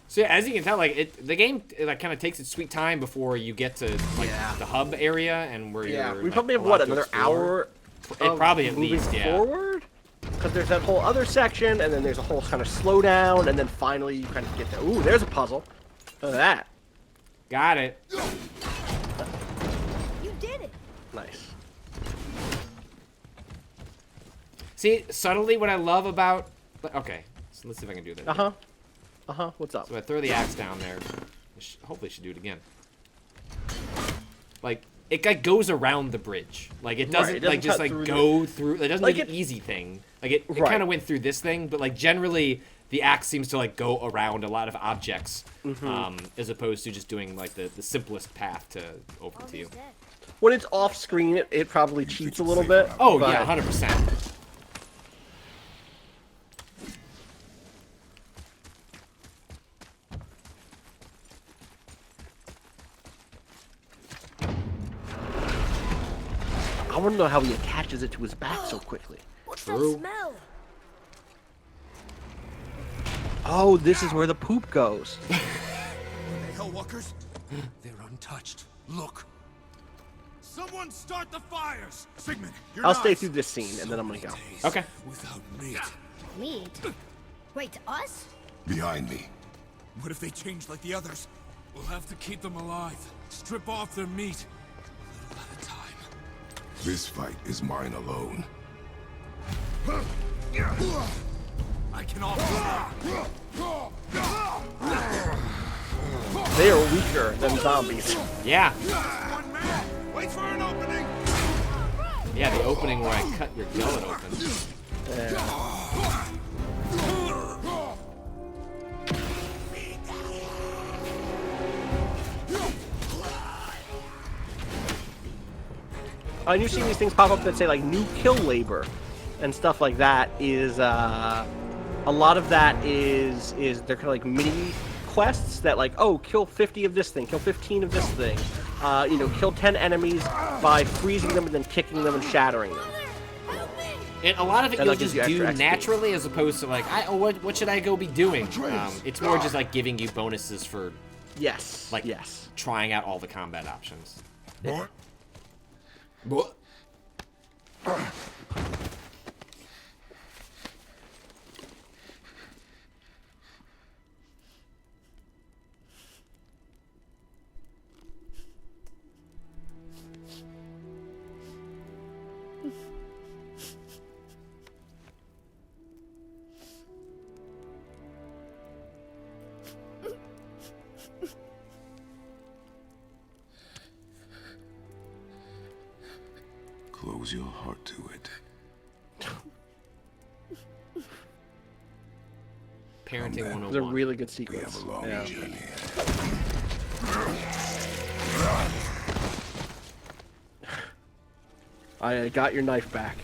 So yeah, as you can tell, like the game like kind of takes its sweet time before you get to like the hub area and where Yeah, you're. we like, probably have allowed what, to another explore. hour? It probably at moving least, yeah. forward? Because there's that whole other section, and then there's a whole kind of slowdown, and then finally you kind of get there. Ooh, there's a puzzle. Look at that. Got it. You did it. Nice. See, subtly, what I love about. Okay, so let's see if I can do this. What's up? So I throw the axe down there. Hopefully, I should do it again. Like it like goes around the bridge. Like it doesn't, Right, it doesn't like just cut like through go through. It doesn't like do the it- easy thing. Like it Right. kind of went through this thing, but like generally the axe seems to like go around a lot of objects, as opposed to just doing like the simplest path to over to you. He's dead. When it's off screen, it probably cheats a little bit. Oh but- yeah, 100%. I want to know how he attaches it to his back so quickly. What's True. that smell? Oh, this is where the poop goes. The Hellwalkers? They're untouched. Look. Someone start the fires! Sigmund, you're I'll stay through this scene, and then I'm gonna go. Okay. Without meat. Meat? Wait, to us? Behind me. What if they change like the others? We'll have to keep them alive. Strip off their meat. A little at a time. This fight is mine alone. I can offer. They are weaker than zombies. Yeah. One man. Wait for an opening. Yeah, the opening where I cut your gullet open. And you've seen these things pop up that say like new kill labor and stuff like that is a lot of that is they're kind of like mini quests that like, oh, kill 50 of this thing, kill 15 of this thing, you know, kill 10 enemies by freezing them and then kicking them and shattering them. And a lot of it That you'll gives just you do extra XP. naturally, as opposed to like, what should I go be doing? It's more just like giving you bonuses for Yes. like yes. trying out all the combat options. What? What? Close your heart to it. Parenting It was a 101. really good We have sequence. a long Yeah. journey. I got your knife back.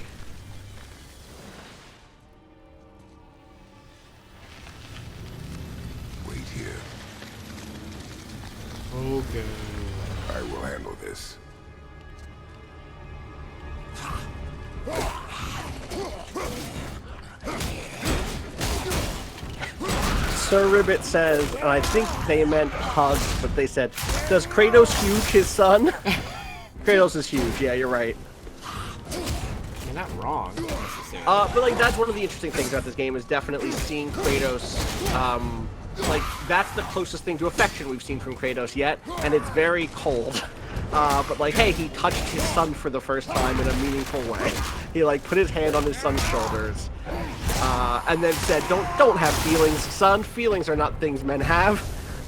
Wait here. Okay. I will handle this. Sir Ribbit says, and I think they meant hug, but they said, does Kratos huge his son? Kratos is huge, yeah, you're right. You're not wrong, necessarily. But like that's one of the interesting things about this game is definitely seeing Kratos. Like that's the closest thing to affection we've seen from Kratos yet, and it's very cold. But like, hey, he touched his son for the first time in a meaningful way. He like put his hand on his son's shoulders, and then said, "Don't have feelings, son. Feelings are not things men have.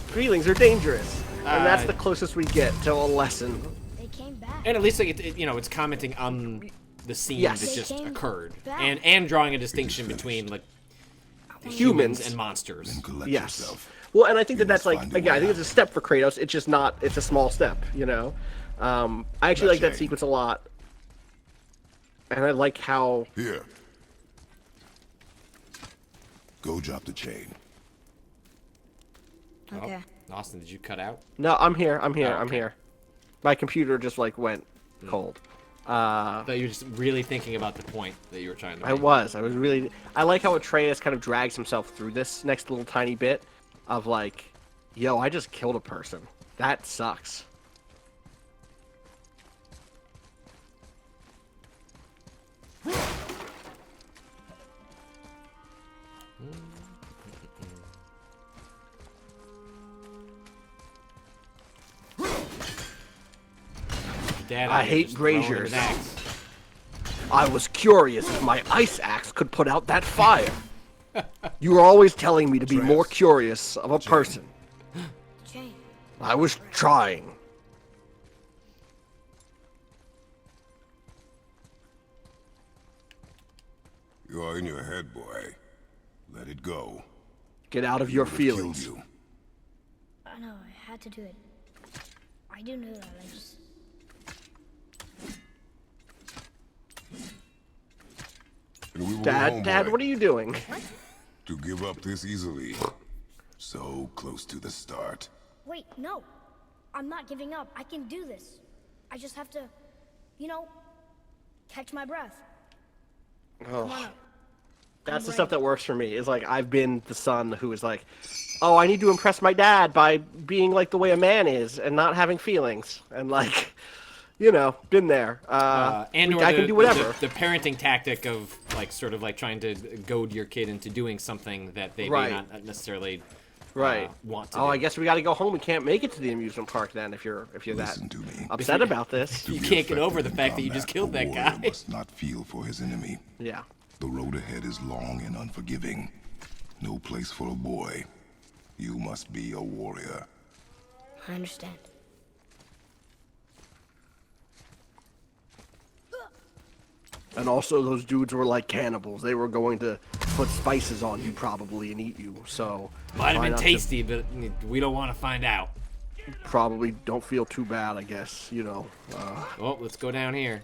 Feelings are dangerous." And that's the closest we get to a lesson. They came back. And at least like you know, it's commenting on the scene Yes. that They just came occurred, back. and drawing a distinction between like the Humans. and monsters. Then collect Yes. yourself. Well, and I think You that that's must like, find a again, I way think it's a step for Kratos. It's just not, it's a small step, you know? I actually like that Gotcha. sequence a lot. And I like how, Here. Go drop the chain. Okay. Austin, did you cut out? no, I'm here, I'm okay. here. My computer just like went cold. I thought you were just really thinking about the point that you were trying to make. I was really, I like how Atreus kind of drags himself through this next little tiny bit of like, yo, I just killed a person. That sucks. Dad, I out here hate just throwing him braziers. an axe. I was curious if my ice axe could put out that fire. You were always telling me to be more curious of a person. Chain. I was trying. You are in your head, boy. Let it go. Get out of your Would have killed feelings. you. I know, I had to do it. I do know that, I just... And we will go Dad, home, Dad, boy. what are you doing? To give up this easily. So close to the start. Wait, no. I'm not giving up. I can do this. I just have to, you know, catch my breath. Come on up. That's the stuff that works for me. Is like I've been the son who is like, oh, I need to impress my dad by being like the way a man is and not having feelings and like, you know, been there. And or I can do whatever. The parenting tactic of like sort of like trying to goad your kid into doing something that they Right. may not necessarily Right. want to Oh, do. I guess we got to go home. We can't make it to the amusement park then if you're that Listen to me. upset about this. To You be can't get over effective the in fact that you just combat, killed a that warrior guy. must not feel for his enemy. Yeah. The road ahead is long and unforgiving. No place for a boy. You must be a warrior. I understand. And also, those dudes were like cannibals. They were going to put spices on you probably and eat you. So Might have try been not to- tasty, but we don't want to find out. Probably don't feel too bad, I guess. You know. Oh, let's go down here.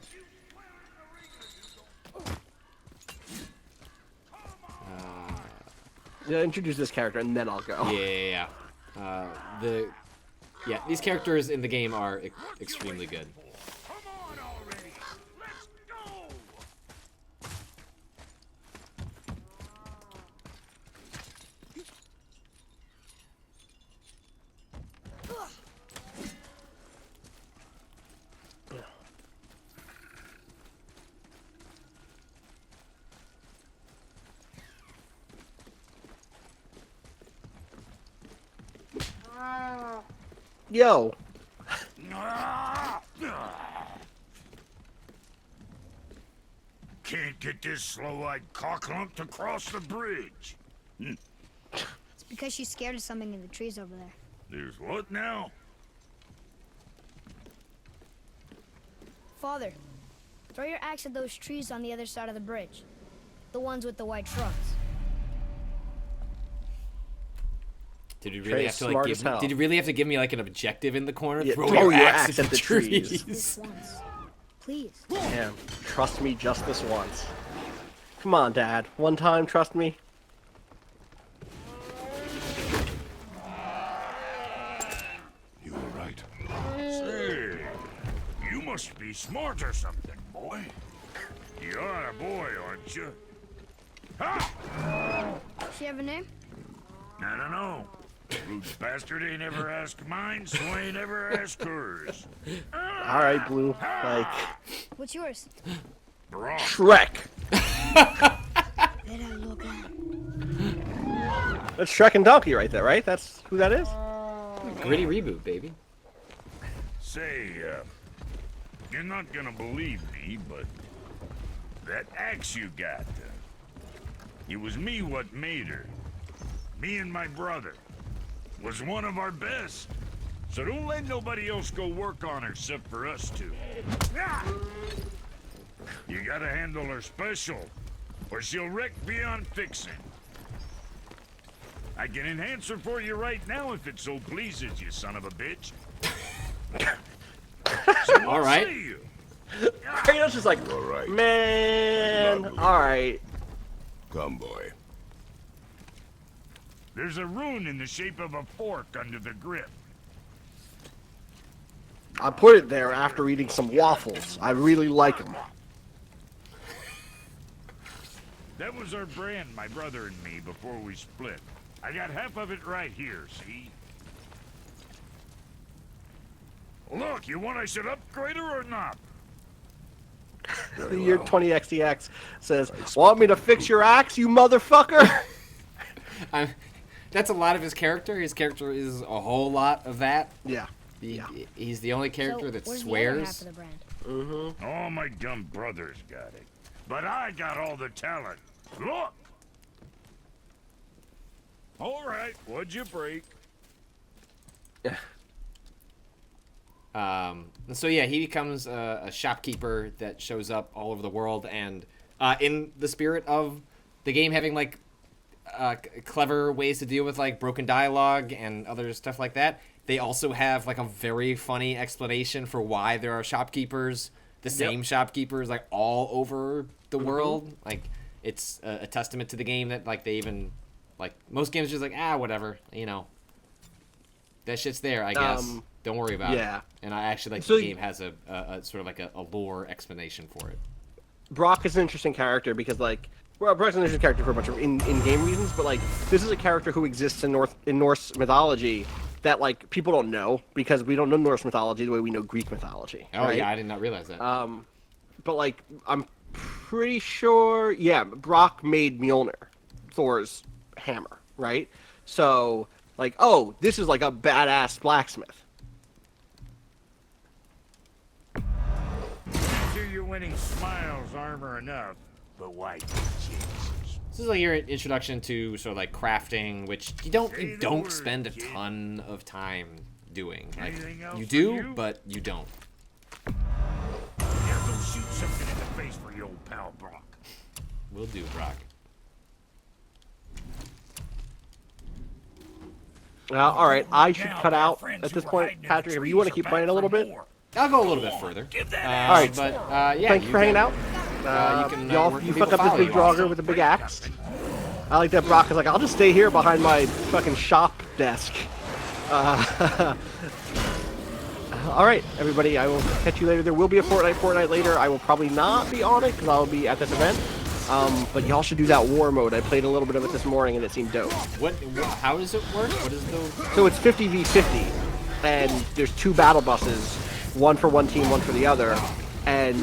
Yeah, introduce this character and then I'll go. Yeah. These characters in the game are extremely good. Come on already! Let's go! Yo. Can't get this slow-eyed cocklump to cross the bridge. It's because she's scared of something in the trees over there. There's what now? Father, throw your axe at those trees on the other side of the bridge. The ones with the white shrubs. Did you Trey's really have to like smart give as me, hell. Did you really have to give me like an objective in the corner? Yeah, throw throw your axe at the trees. This once. Please. Damn. Trust me just this once. Come on, Dad. One time, trust me. You were right. Say, you must be smart or something, boy. You are a boy, aren't you? Ha! She have a name? I don't know. Rude bastard ain't ever asked mine, so ain't ever asked hers. All right, Blue. Like What's yours? Brock. Shrek. Better look at. That's Shrek and Donkey right there, right? That's who that is. Gritty reboot, baby. Say, you're not gonna believe me, but that axe you got, it was me what made her. Me and my brother. Was one of our best. So don't let nobody else go work on her except for us two. Ah! You gotta handle her special, or she'll wreck beyond fixing. I can enhance her for you right now if it so pleases you, son of a bitch. So All right. say you? Kratos is like, All right. man. Lovely. All right. Come, boy. There's a rune in the shape of a fork under the grip. I put it there after eating some waffles. I really like them. That was our brand, my brother and me, before we split. I got half of it right here, see? Look, you want I should upgrade her or not? The year 20XDX says, "Want me to fix your axe, you motherfucker?" That's a lot of his character. His character is a whole lot of that. Yeah. He's the only character So, that where's the other half swears. of the brand? All my dumb brothers got it. But I got all the talent. Look! All right, what'd you break? So yeah, he becomes a shopkeeper that shows up all over the world, and in the spirit of the game having like clever ways to deal with like broken dialogue and other stuff like that, they also have like a very funny explanation for why there are shopkeepers, the same shopkeepers, like all over the world. Like it's a testament to the game that like they even like most games are just like whatever, you know, that shit's there, I guess. Don't worry about it. And I actually like So the game has a sort of like a lore explanation for it. Brock is an interesting character because, like, well, Brock's an interesting character for a bunch of in-game reasons, but like, this is a character who exists in Norse mythology that like people don't know because we don't know Norse mythology the way we know Greek mythology. Oh right? yeah, I did not realize that. But like, I'm pretty sure, yeah, Brock made Mjolnir, Thor's hammer, right? So like, oh, this is like a badass blacksmith. Sure you're winning smiles armor enough, but why take chances? This is like your introduction to sort of like crafting, which you don't spend a ton of time doing. Like, Anything else you for do, you? but you don't. Yeah, go shoot something in the face for your old pal Brock. Will do, Brock. All right, I should cut out at this point. Patrick, if you want to keep playing a little bit, I'll go a little bit further. All right. But yeah. thanks for hanging out. you can, Y'all, where you can fucked people up this follow big you jogger also? with a big axe. I like that Brock is like, I'll just stay here behind my fucking shop desk. All right, everybody, I will catch you later. There will be a Fortnite later. I will probably not be on it because I'll be at this event. But y'all should do that war mode. I played a little bit of it this morning and it seemed dope. How does it work? What is the... So it's 50v50, and there's 2 battle buses, one for one team, one for the other. And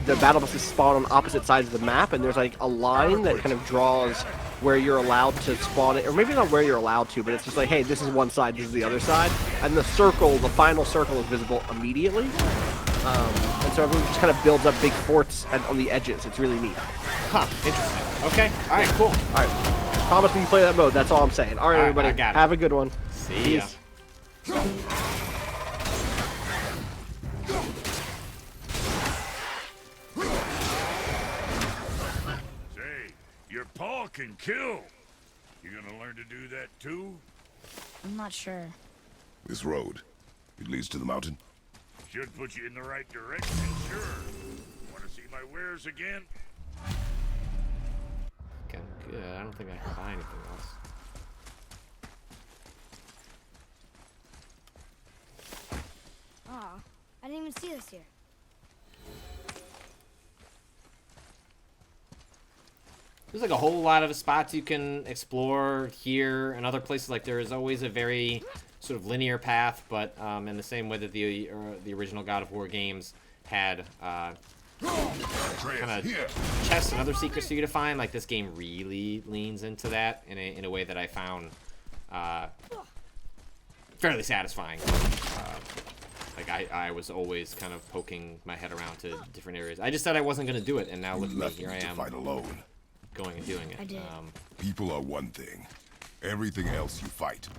the battle buses spawn on opposite sides of the map, and there's like a line that kind of draws where you're allowed to spawn it, or maybe not where you're allowed to, but it's just like, hey, this is one side, this is the other side, and the final circle is visible immediately. And so everyone just kind of builds up big forts on the edges. It's really neat. Huh, interesting. Okay, alright, cool. Alright, promise me you play that mode, that's all I'm saying. Alright, everybody, have a good one. See ya. Your paw can kill. You gonna learn to do that too? I'm not sure. This road, it leads to the mountain. Should put you in the right direction, sure. Wanna see my wares again? Okay, good. I don't think I can buy anything else. Aw, I didn't even see this here. There's like a whole lot of spots you can explore here and other places. Like there is always a very sort of linear path, but in the same way that the original God of War games had kind of chests and other secrets for you to find. Like this game really leans into that in a way that I found fairly satisfying. Like I was always kind of poking my head around to different areas. I just said I wasn't going to do it, and now look at me, here I am. Fight alone. Going and doing it. I did. People are one thing. Everything else you fight.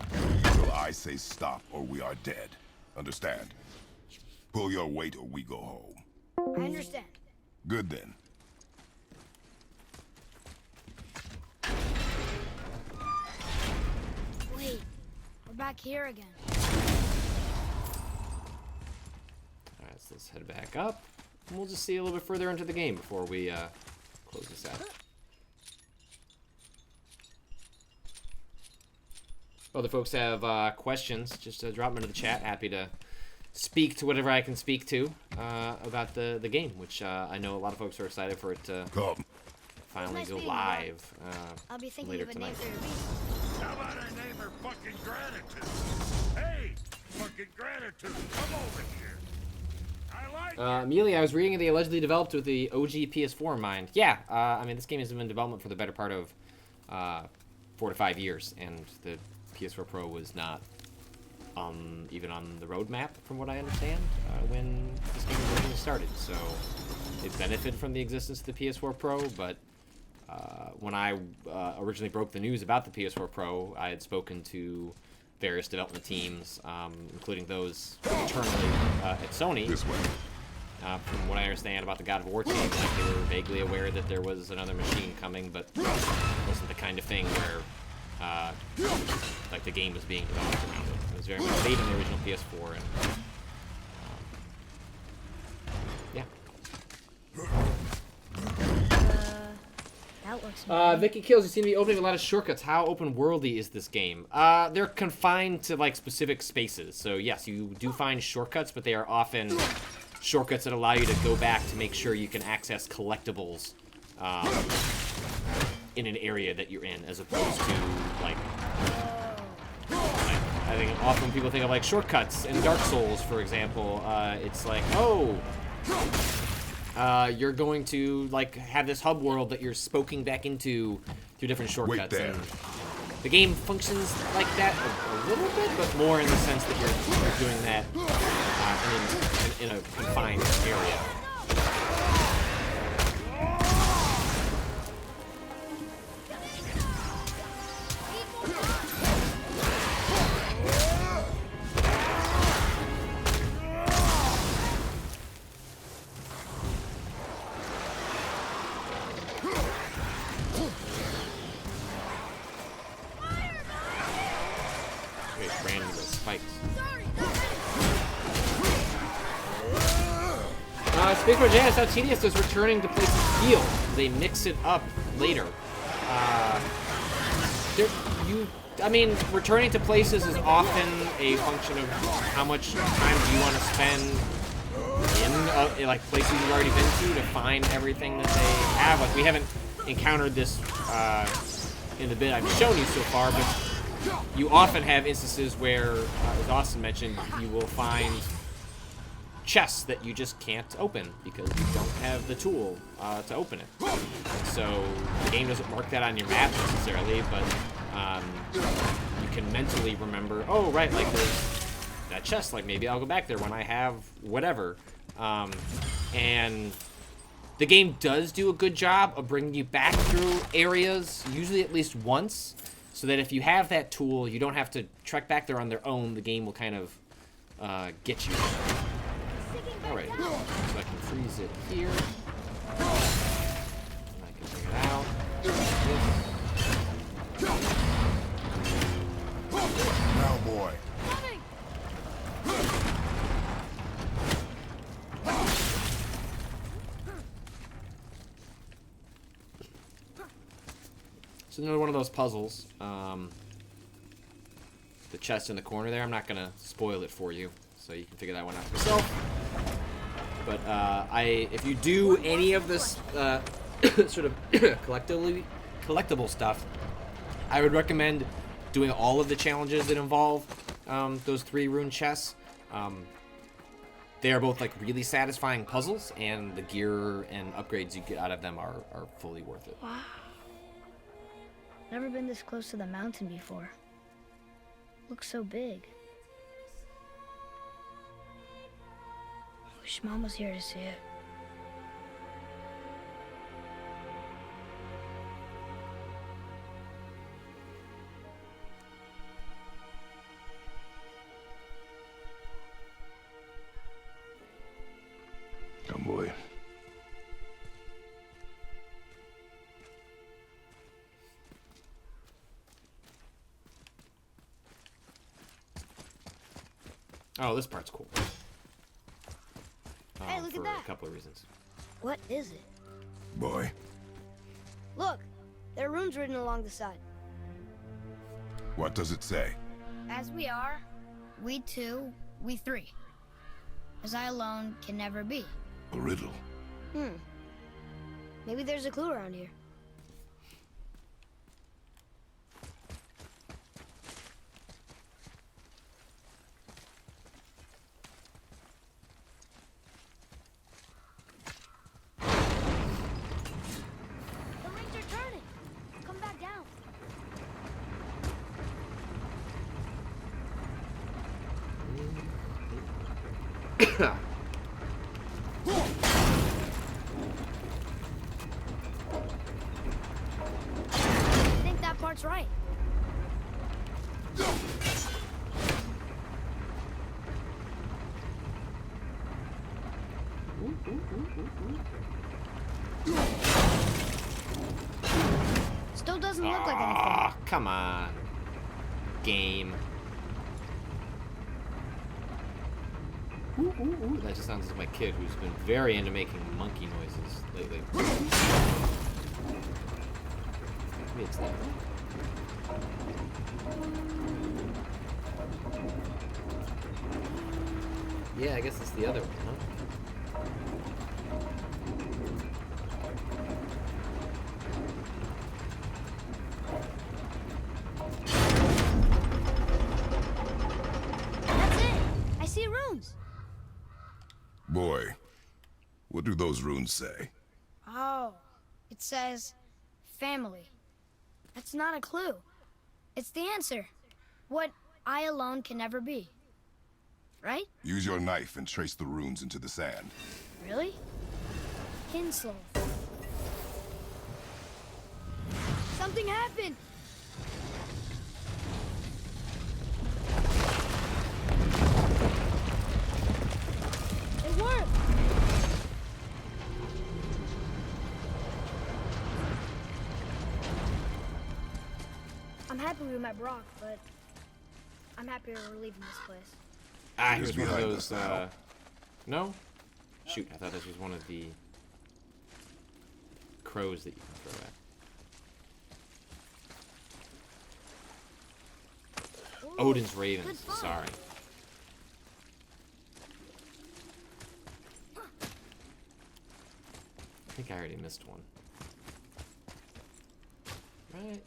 Until I say stop or we are dead. Understand? Pull your weight or we go home. I understand. Good then. Wait, we're back here again. Alright, so let's head back up. And we'll just see a little bit further into the game before we close this out. Other folks have questions, just drop them into the chat. Happy to speak to whatever I can speak to about the game, which I know a lot of folks are excited for it to finally go live I'll be thinking later of a tonight. name for your beast. How about I name her fucking Gratitude? Hey, fucking Gratitude, come over here. I like it. Amelia, I was reading they allegedly developed with the OG PS4 in mind. Yeah, I mean, this game has been in development for the better part of 4 to 5 years, and the PS4 Pro was not even on the roadmap, from what I understand, when this game originally started. So it benefited from the existence of the PS4 Pro, but when I originally broke the news about the PS4 Pro, I had spoken to various development teams, including those internally at Sony. This way. From what I understand about the God of War team, like they were vaguely aware that there was another machine coming, but it wasn't the kind of thing where like the game was being developed around it. It was very much made in the original PS4, and yeah. That looks nice. Vicky Kills, you seem to be opening a lot of shortcuts. How open worldy is this game? They're confined to like specific spaces. So yes, you do find shortcuts, but they are often shortcuts that allow you to go back to make sure you can access collectibles in an area that you're in, as opposed to like I think often people think of like shortcuts in Dark Souls, for example. It's like, oh, you're going to like have this hub world that you're spoking back into through different shortcuts. Wait there. And the game functions like that a little bit, but more in the sense that you're doing that in a confined area. Speaking for Janice, how tedious does returning to places feel? They mix it up later. I mean, returning to places is often a function of how much time do you want to spend in like places you've already been to find everything that they have. Like we haven't encountered this in the bit I've shown you so far, but you often have instances where, as Austin mentioned, you will find chests that you just can't open because you don't have the tool to open it. And so the game doesn't mark that on your map necessarily, but you can mentally remember, oh, right, like there's that chest, like maybe I'll go back there when I have whatever. And the game does do a good job of bringing you back through areas, usually at least once, so that if you have that tool, you don't have to trek back there on their own. The game will kind of get you there. Alright, so I can freeze it here. And I can bring it out. Now, boy. So another one of those puzzles. The chest in the corner there, I'm not going to spoil it for you, so you can figure that one out yourself. But if you do any of this sort of collectible stuff, I would recommend doing all of the challenges that involve those 3 rune chests. They are both like really satisfying puzzles, and the gear and upgrades you get out of them are fully worth it. Wow. Never been this close to the mountain before. Looks so big. Wish Mom was here to see it. Come, boy. Oh, this part's cool. Hey, look at for that. a couple of reasons. What is it? Boy. Look, there are runes written along the side. What does it say? As we are, we two, we three. As I alone can never be. A riddle. Maybe there's a clue around here. The rings are turning. Come back down. I think that part's right. Still doesn't look like anything. Ah, come on. Game. That just sounds like my kid, who's been very into making monkey noises lately. Maybe it's that one. Yeah, I guess it's the other one, huh? That's it. I see runes. Boy. What do those runes say? Oh, it says family. That's not a clue. It's the answer. What I alone can never be. Right? Use your knife and trace the runes into the sand. Really? Kinslow. Something happened. It worked. I'm happy we met Brock, but I'm happier we're leaving this place. Ah, He's here's one of behind those, us now. no? Shoot, I thought this was one of the crows that you can throw Odin's Ravens. Good find. Sorry. I think I already missed one. Right?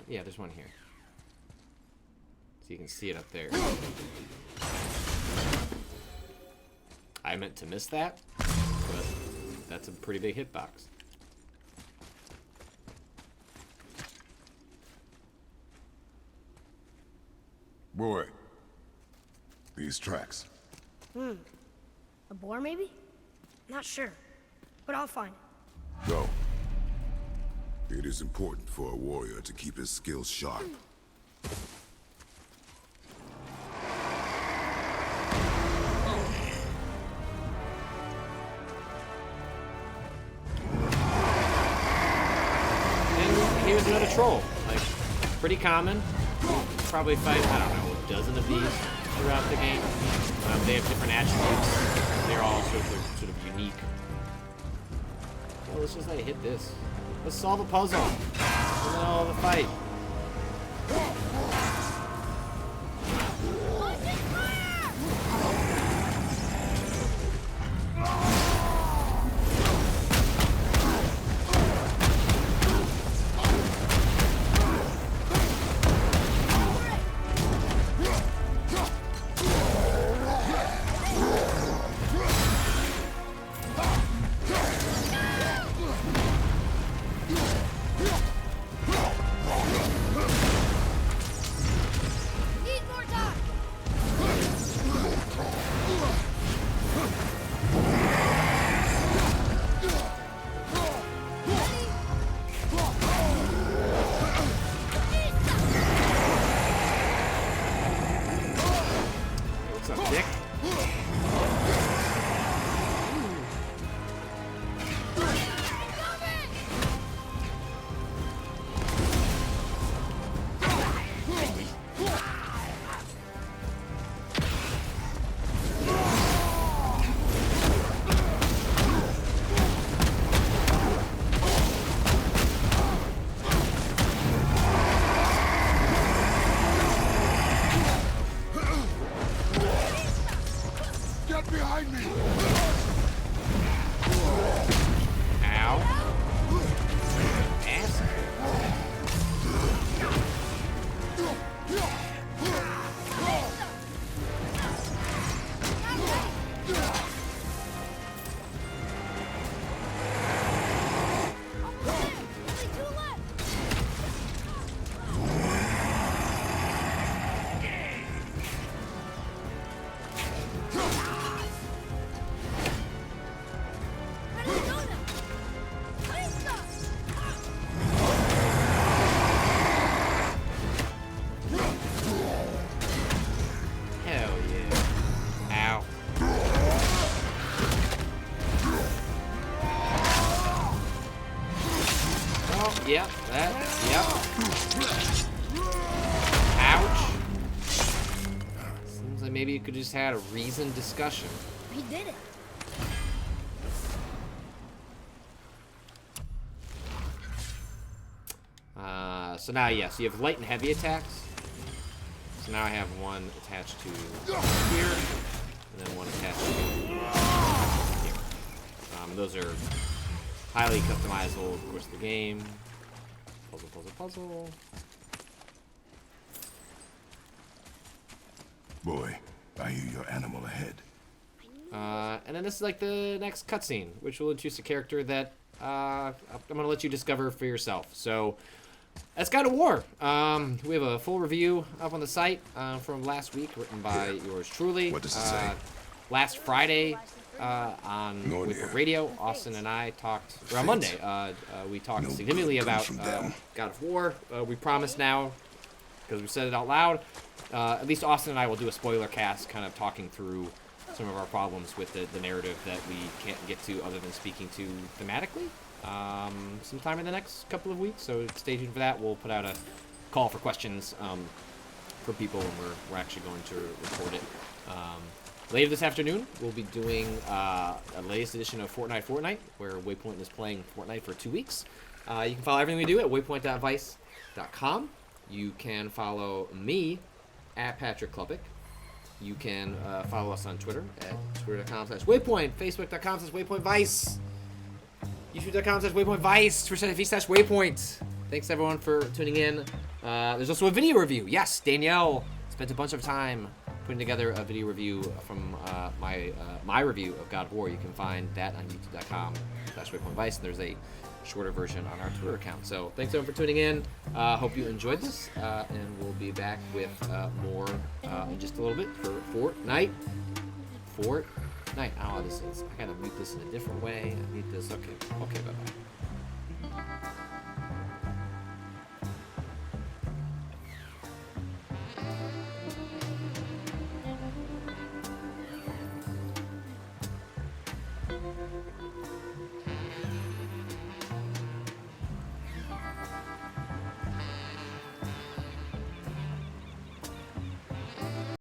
Yeah, there's one here. So you can see it up there. I meant to miss that, but that's a pretty big hitbox. Boy, these tracks. A boar, maybe? Not sure, but I'll find it. Go. It is important for a warrior to keep his skills sharp. And here's another troll. Like, pretty common. Probably fight, I don't know, a dozen of these throughout the game. They have different attributes. They're all sort of unique. Well, let's just like hit this. Let's solve a puzzle. And then all the fight. Need more time. What's up, Dick? Get behind me! Ow. Ass. Only two left. Ready to go now. Lisa! Hell yeah. Ow. Oh, yep, yep. Ouch. Seems like maybe you could just had a reasoned discussion. He did it. So now, yeah, so you have light and heavy attacks. So now I have one attached to here, and then one attached to here. Those are highly customizable, of course, the game. Puzzle, puzzle, puzzle. Boy, I hear your animal ahead. And then this is like the next cutscene, which will introduce a character that I'm going to let you discover for yourself. So that's God of War. We have a full review up on the site from last week, written by yours truly. What does it say? Last Friday on No Waypoint idea. Radio, Austin and I talked, or on Monday, we talked No significantly good about comes from them. God of War. We promise now, because we said it out loud, at least Austin and I will do a spoiler cast, kind of talking through some of our problems with the narrative that we can't get to other than speaking to thematically sometime in the next couple of weeks. So stay tuned for that. We'll put out a call for questions for people, and we're actually going to record it. Later this afternoon, we'll be doing a latest edition of Fortnite, where Waypoint is playing Fortnite for 2 weeks. You can follow everything we do at waypoint.vice.com. You can follow me at Patrick Klubik. You can follow us on Twitter at twitter.com/Waypoint, Facebook.com/WaypointVice, YouTube.com/WaypointVice, Twitch.tv/Waypoint. Thanks everyone for tuning in. There's also a video review. Yes, Danielle spent a bunch of time putting together a video review from my review of God of War. You can find that on youtube.com/WaypointVice. And there's a shorter version on our Twitter account. So thanks everyone for tuning in. Hope you enjoyed this, and we'll be back with more in just a little bit for Fortnite. Oh, this is. I gotta mute this in a different way. I need this. Okay, bye bye.